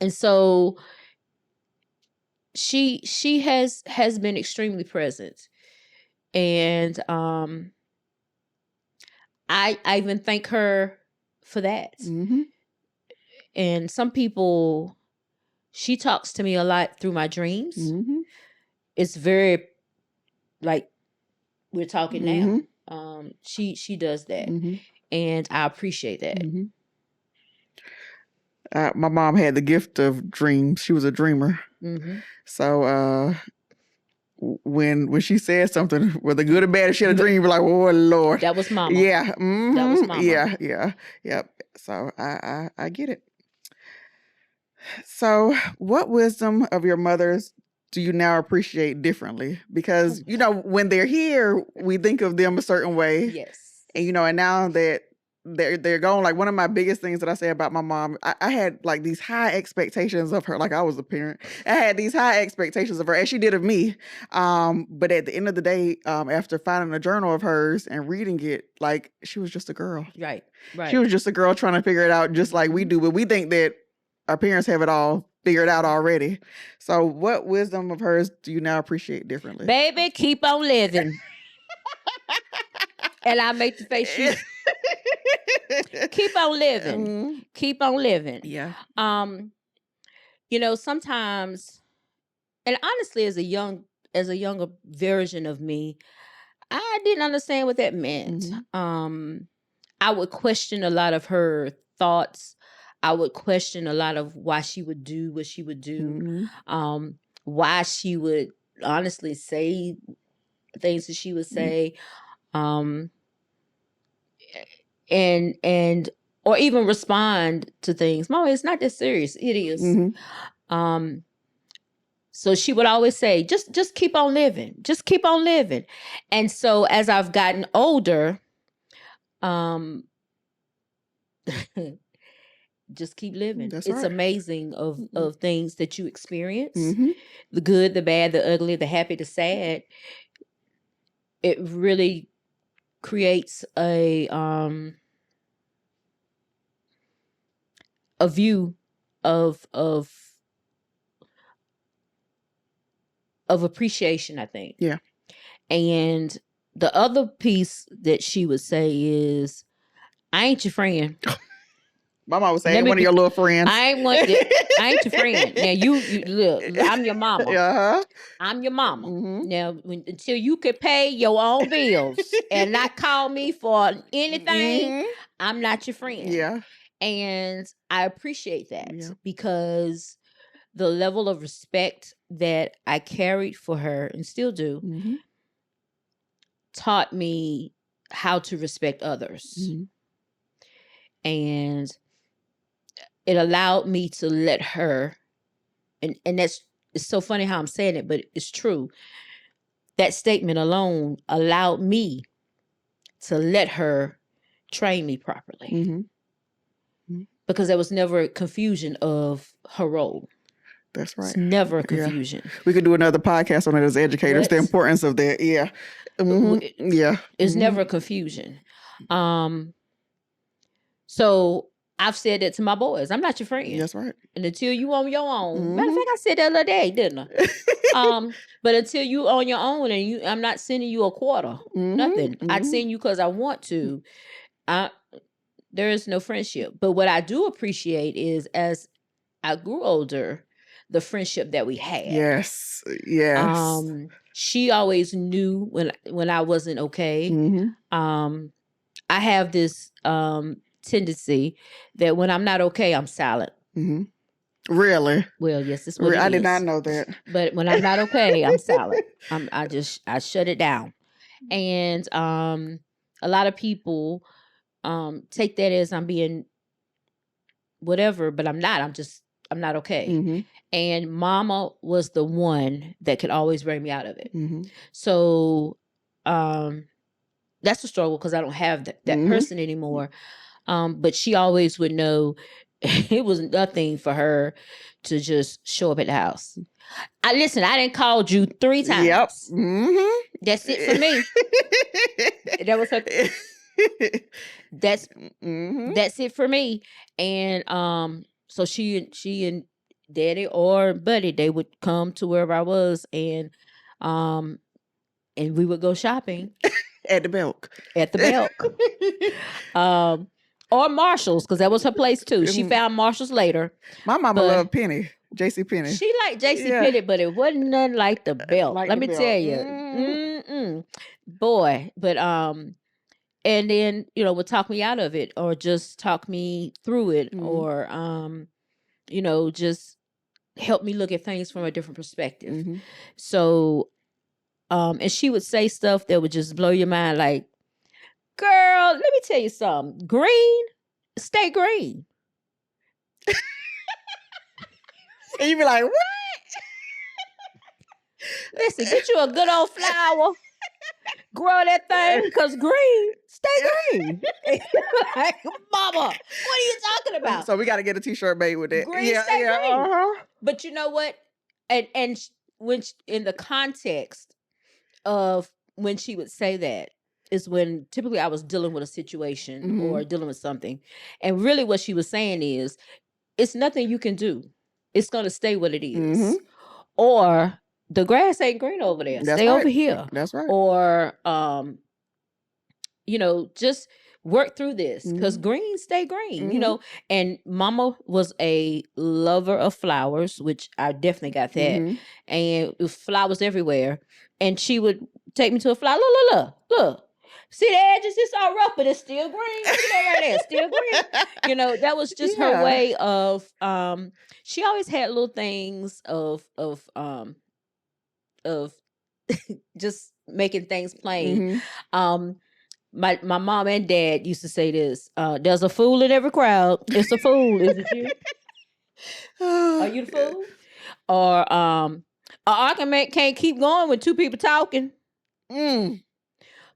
And so she has been extremely present. And I even thank her for that. Mm-hmm. And some people, she talks to me a lot through my dreams. Mm-hmm. It's very like we're talking Mm-hmm. now. She does that. Mm-hmm. And I appreciate that. Mm-hmm. My mom had the gift of dreams. She was a dreamer. Mm-hmm. So when she said something, whether good or bad, if she had a dream, you're like, oh Lord. That was mama. Yeah. Mm-hmm. That was mama. Yeah. Yep. So I get it. So what wisdom of your mother's do you now appreciate differently? Because, when they're here, we think of them a certain way. Yes. And, and now that they're gone, like one of my biggest things that I say about my mom, I had like these high expectations of her. Like I was a parent. I had these high expectations of her, as she did of me. But at the end of the day, after finding a journal of hers and reading it, like she was just a girl. Right. She was just a girl trying to figure it out just like we do. But we think that our parents have it all figured out already. So what wisdom of hers do you now appreciate differently? Baby, keep on living. And I make the face keep on living. Mm-hmm. Keep on living. Yeah. Sometimes, and honestly, as a younger version of me, I didn't understand what that meant. Mm-hmm. I would question a lot of her thoughts. I would question a lot of why she would do what she would do. Mm-hmm. Why she would honestly say things that she would say. And or even respond to things. Mama, it's not that serious. It is. Mm-hmm. So she would always say, just keep on living. Just keep on living. And so as I've gotten older, just keep living. That's it's right. amazing of things that you experience. Mm-hmm. The good, the bad, the ugly, the happy, the sad. It really creates a view of appreciation, I think. Yeah. And the other piece that she would say is, I ain't your friend. My mom would say, one of your little friends. I ain't your friend. Now you look, I'm your mama. Uh-huh. I'm your mama. Mm-hmm. Now until you can pay your own bills and not call me for anything, Mm-hmm. I'm not your friend. Yeah. And I appreciate that because the level of respect that I carried for her and still do taught me how to respect others. Mm-hmm. And it allowed me to let her, and it's so funny how I'm saying it, but it's true. That statement alone allowed me to let her train me properly. Mm-hmm. Because there was never confusion of her role. That's right. It's never confusion. Yeah. We could do another podcast on it as educators, the importance of that. Yeah. Mm-hmm. Yeah. It's never confusion. So I've said that to my boys. I'm not your friend. That's right. And until you on your own. Matter of fact, I said that the other day, didn't I? But until you on your own and I'm not sending you a quarter. Nothing. I'd send you because I want to. There is no friendship. But what I do appreciate is as I grew older, the friendship that we had. Yes. She always knew when I wasn't okay. I have this tendency that when I'm not okay, I'm silent. Really? Well, yes, it's what it is. I did not know that. But when I'm not okay, I'm silent. I shut it down. And a lot of people take that as I'm being whatever, but I'm not. I'm not okay. And Mama was the one that could always bring me out of it. So that's a struggle because I don't have that person anymore. But she always would know it was nothing for her to just show up at the house. I didn't call you 3 times. Yep. That's it for me. That was her. That's it for me. And so she and Daddy or Buddy, they would come to wherever I was, and we would go shopping at the Belk. Or Marshall's, because that was her place too. She found Marshall's later. My mama loved Penny, J.C. Penney. She liked J.C. Penney, but it wasn't nothing like the Belk. Let me tell you, boy. But and then would talk me out of it, or just talk me through it, or just help me look at things from a different perspective. So, and she would say stuff that would just blow your mind, like, girl, let me tell you something. Green, stay green. And you be like, what? Listen, get you a good old flower. Grow that thing, because green, stay green. Like, Mama, what are you talking about? So we got to get a t-shirt made with that. Green, stay green. But you know what? And when in the context of when she would say that, is when typically I was dealing with a situation or dealing with something. And really what she was saying is, it's nothing you can do. It's going to stay what it is. Or the grass ain't green over there. Stay over here. That's right. Or, just work through this, because green, stay green, and Mama was a lover of flowers, which I definitely got that. And it was flowers everywhere. And she would take me to a flower. Look. See the edges? It's all rough, but it's still green. Look at that right there, still green. That was just her way of. She always had little things of just making things plain. My mom and dad used to say this: "There's a fool in every crowd. It's a fool, isn't you? Are you the fool?" Or an argument can't keep going with 2 people talking.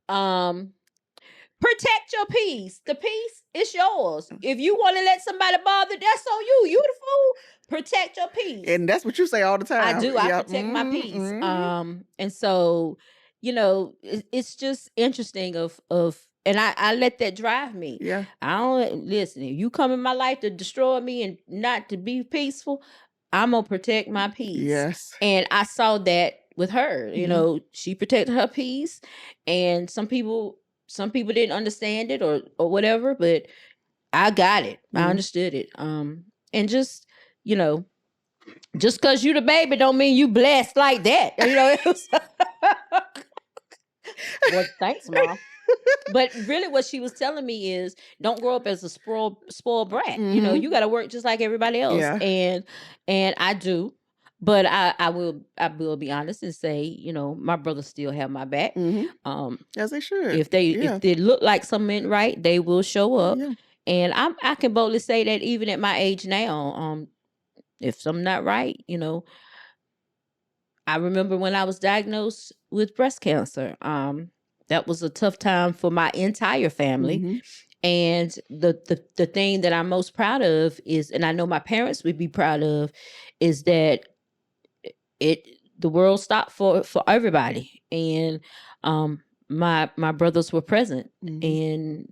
Protect your peace. The peace is yours. If you want to let somebody bother, that's on you. You the fool. Protect your peace. And that's what you say all the time. I do. I protect my peace. And so, it's just interesting and I let that drive me. Yeah. I don't listen. If you come in my life to destroy me and not to be peaceful, I'm gonna protect my peace. Yes. And I saw that with her. She protected her peace, and some people didn't understand it or whatever, but I got it. I understood it. And just just because you the baby don't mean you blessed like that. Well, thanks, Mom. But really what she was telling me is, don't grow up as a spoiled brat. You got to work just like everybody else. Yeah. And I do. But I will be honest and say, my brothers still have my back. As they should. If they look like something ain't right, they will show up. Yeah. And I can boldly say that even at my age now, if I'm not right, I remember when I was diagnosed with breast cancer. That was a tough time for my entire family. Mm-hmm. And the thing that I'm most proud of is, and I know my parents would be proud of, is that the world stopped for everybody, and my brothers were present, Mm-hmm.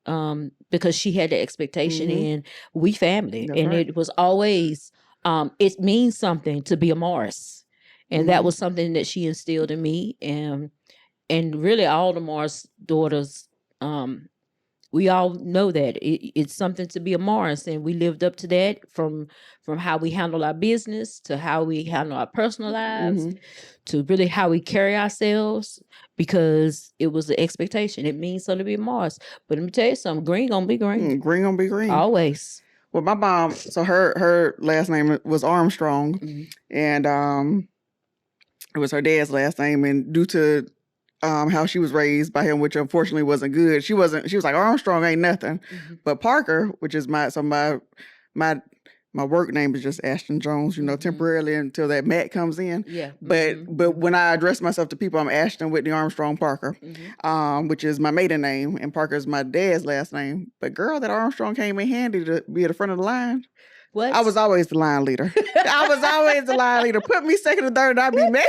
and because she had the expectation, Mm-hmm. and we family, That's and right. it was always it means something to be a Morris, and that Mm-hmm. was something that she instilled in me, and really all the Morris daughters. We all know that it's something to be a Morris, and we lived up to that from how we handle our business to how we handle our personal lives Mm-hmm. to really how we carry ourselves, because it was the expectation. It means something to be a Morris. But let me tell you something, green gonna be green. Green gonna be green. Always. Well, my mom, so her last name was Armstrong, and it was her dad's last name, and due to how she was raised by him, which unfortunately wasn't good. She was like, Armstrong ain't nothing. But Parker, which is my work name is just Ashton Jones, temporarily until that Matt comes in. Yeah. But when I address myself to people, I'm Ashton Whitney Armstrong Parker, which is my maiden name, and Parker is my dad's last name. But girl, that Armstrong came in handy to be at the front of the line. What? I was always the line leader. I was always the line leader. Put me second or third, and I'd be mad.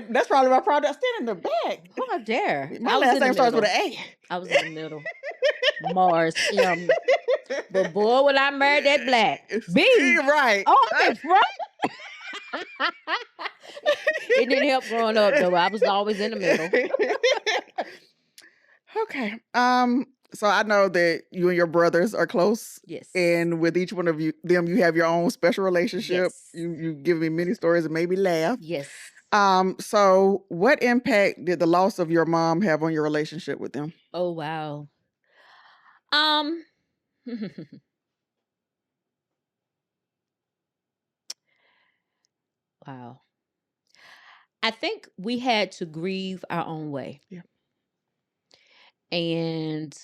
That's probably my product. Stand in the back. Oh, how dare. My last name starts with an A. I was in the middle. Mars. But boy, when I married that black. B. Right. Oh, I'm in front. It didn't help growing up, though. I was always in the middle. Okay. So I know that you and your brothers are close. Yes. And with each one of you have your own special relationship. Yes. You give me many stories and made me laugh. Yes. So what impact did the loss of your mom have on your relationship with them? Oh, wow. Wow. I think we had to grieve our own way. Yeah. And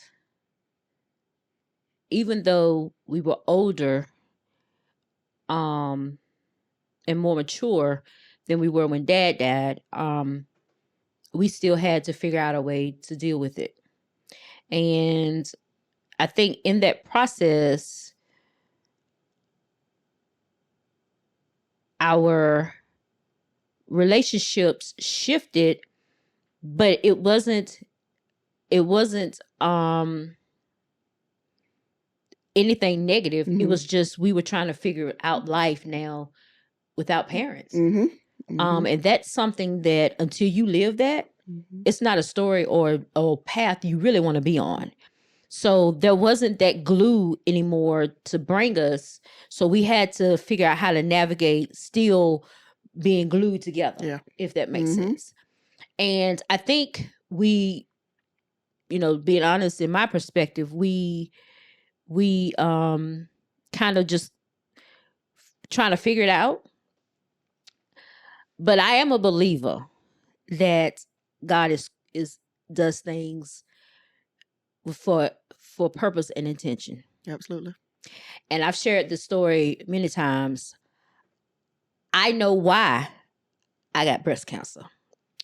even though we were older, and more mature than we were when Dad died, we still had to figure out a way to deal with it. And I think in that process, our relationships shifted, but it wasn't anything negative. It was just we were trying to figure out life now without parents. And that's something that until you live that, it's not a story or a path you really want to be on. So there wasn't that glue anymore to bring us. So we had to figure out how to navigate still being glued together, if that makes sense. And I think we, being honest, in my perspective, we kind of just trying to figure it out. But I am a believer that God does things for purpose and intention. Absolutely. And I've shared this story many times. I know why I got breast cancer.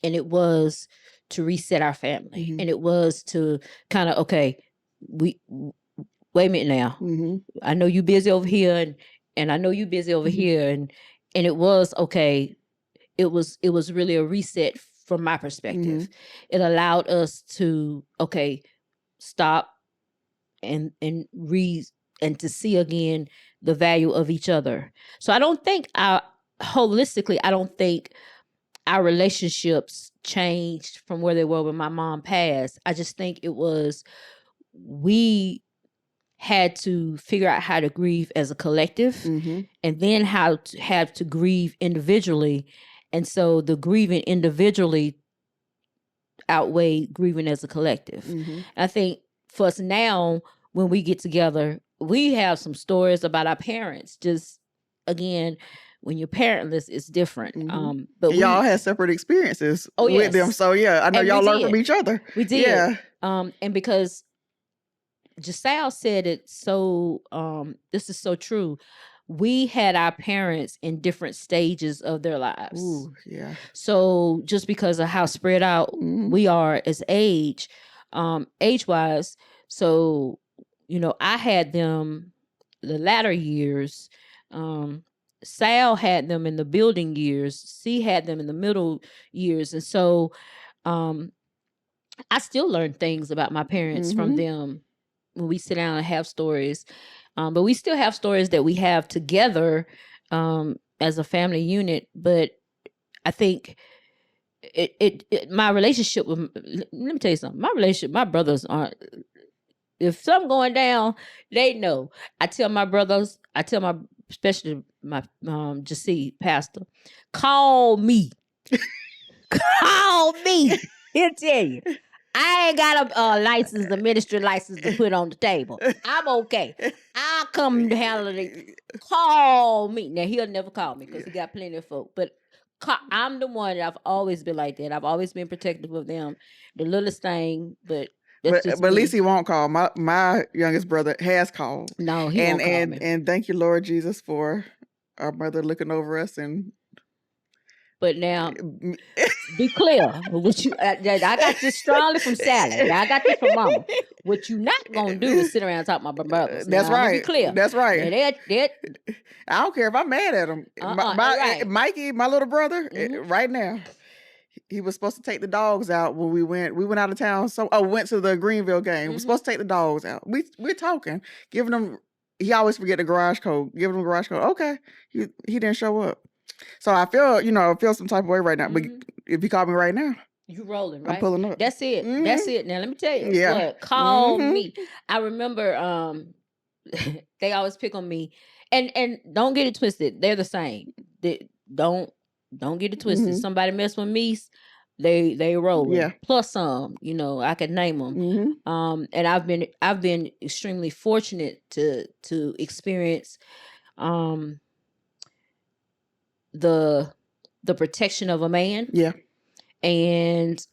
And it was to reset our family. And it was to kind of, okay, wait a minute now. I know you busy over here and I know you busy over here. And it was, okay, it was really a reset from my perspective. It allowed us to, okay, stop and to see again the value of each other. So I don't think holistically, I don't think our relationships changed from where they were when my mom passed. I just think it was, we had to figure out how to grieve as a collective and then how to have to grieve individually. And so the grieving individually outweighed grieving as a collective. I think for us now, when we get together, we have some stories about our parents. Just, again, when you're parentless, it's different. But y'all had separate experiences with them. So yeah, I know y'all learned from each other. We did. Yeah. And because Giselle said it so, this is so true. We had our parents in different stages of their lives. Ooh, yeah. So just because of how spread out we are as age-wise, so, I had them the latter years. Sal had them in the building years. C had them in the middle years. And so I still learn things about my parents from them when we sit down and have stories. But we still have stories that we have together as a family unit. But I think my relationship with, let me tell you something. My brothers aren't, if something going down, they know. I tell my, especially my Jasee pastor, call me. Call me. He'll tell you. I ain't got a license, a ministry license to put on the table. I'm okay. I'll come to handle it. Call me. Now, he'll never call me because he got plenty of folk. But I'm the one that I've always been like that. I've always been protective of them. The littlest thing, but at least he won't call. My youngest brother has called. No, he won't call me. And thank you, Lord Jesus, for our mother looking over us. But now, be clear. What you, I got this strongly from Sally. I got this from Mama. What you not gonna do is sit around and talk about my brothers. That's now, right. Be clear. That's right. Now, I don't care if I'm mad at him. Right. Mikey, my little brother, right now, he was supposed to take the dogs out when we went out of town. So went to the Greenville game. We're supposed to take the dogs out. We're talking, giving them. He always forget the garage code. Giving them garage code. Okay, he didn't show up. So I feel some type of way right now. But if you call me right now, you rolling, right? I'm pulling up. That's it. That's it. Now let me tell you. Yeah. What, call me. I remember they always pick on me. And don't get it twisted. They're the same. Don't get it twisted. Somebody mess with me, they roll. Yeah. Plus some, I could name them. And I've been extremely fortunate to experience the protection of a man. Yeah. And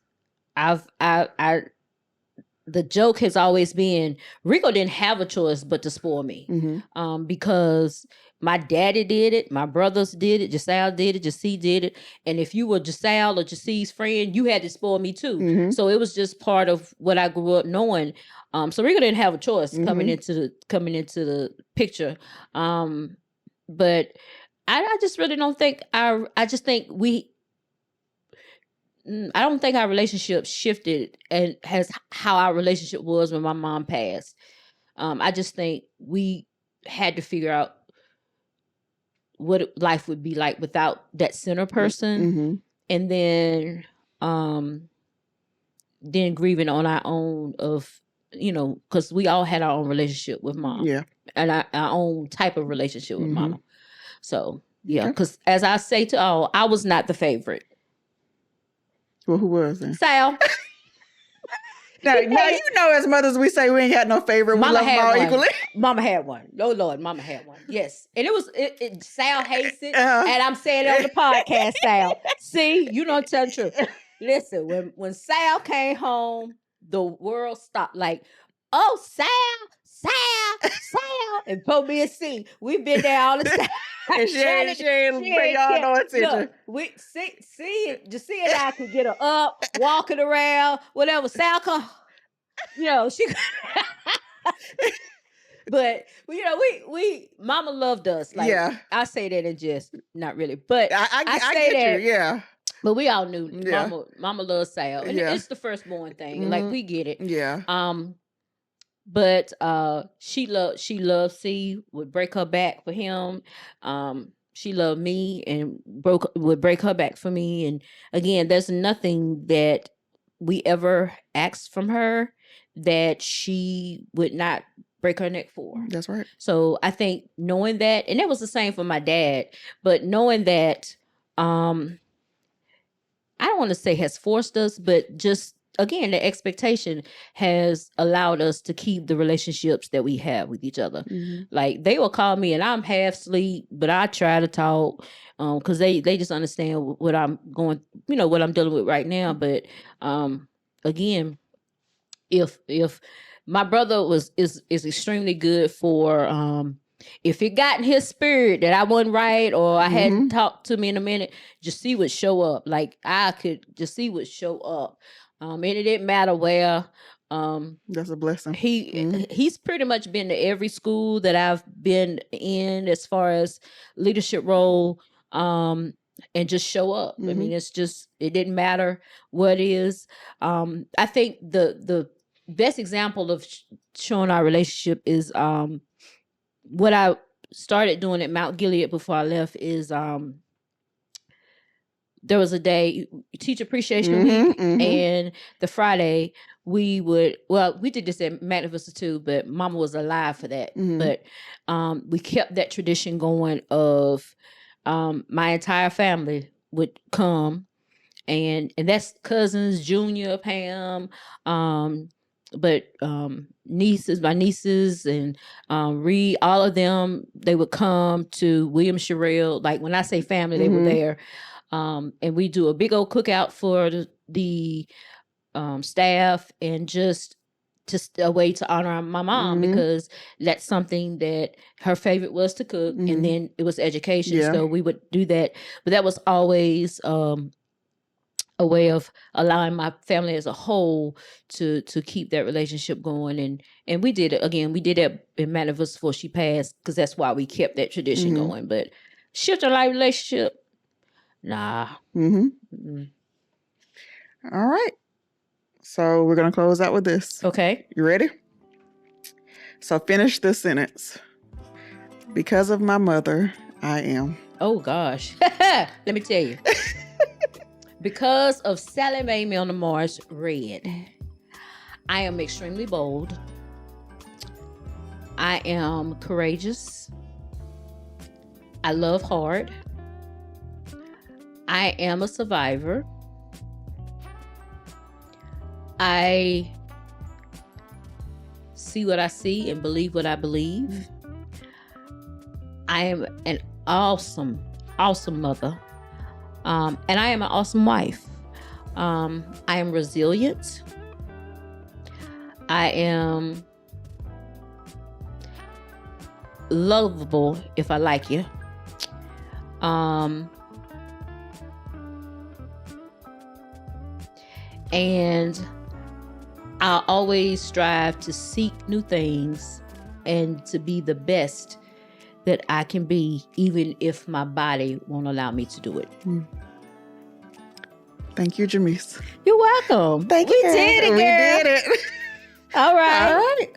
the joke has always been Rico didn't have a choice but to spoil me. Because my daddy did it, my brothers did it, Giselle did it, Jasee did it. And if you were Giselle or Jasee's friend, you had to spoil me too. So it was just part of what I grew up knowing. So Rico didn't have a choice coming into the picture. But I just really don't think I just think I don't think our relationship shifted and has how our relationship was when my mom passed. I just think we had to figure out what life would be like without that center person. And then grieving on our own because we all had our own relationship with mom. Yeah. And our own type of relationship with mama. So, yeah, because as I say to all, I was not the favorite. Well, who was then? Sal. now, as mothers, we say we ain't had no favorite. We love them all equally. Mama had one. Oh, Lord, Mama had one. Yes. And it Sal hates it. And I'm saying it on the podcast, Sal. See, you don't tell the truth. Listen, when Sal came home, the world stopped. Like, oh, Sal, and put me a C. We've been there all the time. And she ain't pay y'all no attention. Look, Jasee and I could get her up, walking around, whatever. Sal come, she. But we Mama loved us. Like, yeah, I say that in jest, not really, but I say get that. You, yeah. But we all knew Mama loves Sal, and it's the firstborn thing. Like, we get it. Yeah. But she loved C, would break her back for him. She loved me and would break her back for me. And again, there's nothing that we ever asked from her that she would not break her neck for. That's right. So I think knowing that, and it was the same for my dad, but knowing that, I don't want to say has forced us, but just, again, the expectation has allowed us to keep the relationships that we have with each other. Like, they will call me and I'm half asleep, but I try to talk because they just understand what I'm going, what I'm dealing with right now. But again, if my brother is extremely good for if it got in his spirit that I wasn't right or I hadn't talked to me in a minute, Jasee would show up. Like Jasee would show up. And it didn't matter where. That's a blessing. He's pretty much been to every school that I've been in as far as leadership role. And just show up. I mean, it didn't matter what it is. I think the best example of showing our relationship is what I started doing at Mount Gilead before I left is there was a day, Teacher Appreciation Week, and the Friday we did this at Magna Vista too, but Mama was alive for that. But we kept that tradition going of my entire family would come, and that's cousins, Junior, Pam, but nieces, my nieces, and Reed, all of them, they would come to William Sherrill. Like when I say family, they were there. And we do a big old cookout for the staff, and just a way to honor my mom because that's something that her favorite was to cook, and then it was education. So we would do that, but that was always a way of allowing my family as a whole to keep that relationship going. And we did it again. We did it in Magna Vista before she passed because that's why we kept that tradition going. But shift our life relationship, nah. All right. So we're going to close out with this. Okay. You ready? So finish this sentence. Because of my mother, I am. Oh, gosh. Let me tell you. Because of Sally Mae Milner Morris, Red, I am extremely bold. I am courageous. I love hard. I am a survivor. I see what I see and believe what I believe. I am an awesome, awesome mother. And I am an awesome wife. I am resilient. I am lovable if I like you. And I always strive to seek new things and to be the best that I can be, even if my body won't allow me to do it. Thank you, Jamise. You're welcome. Thank you. We did it, girl. We did it. All right. All right.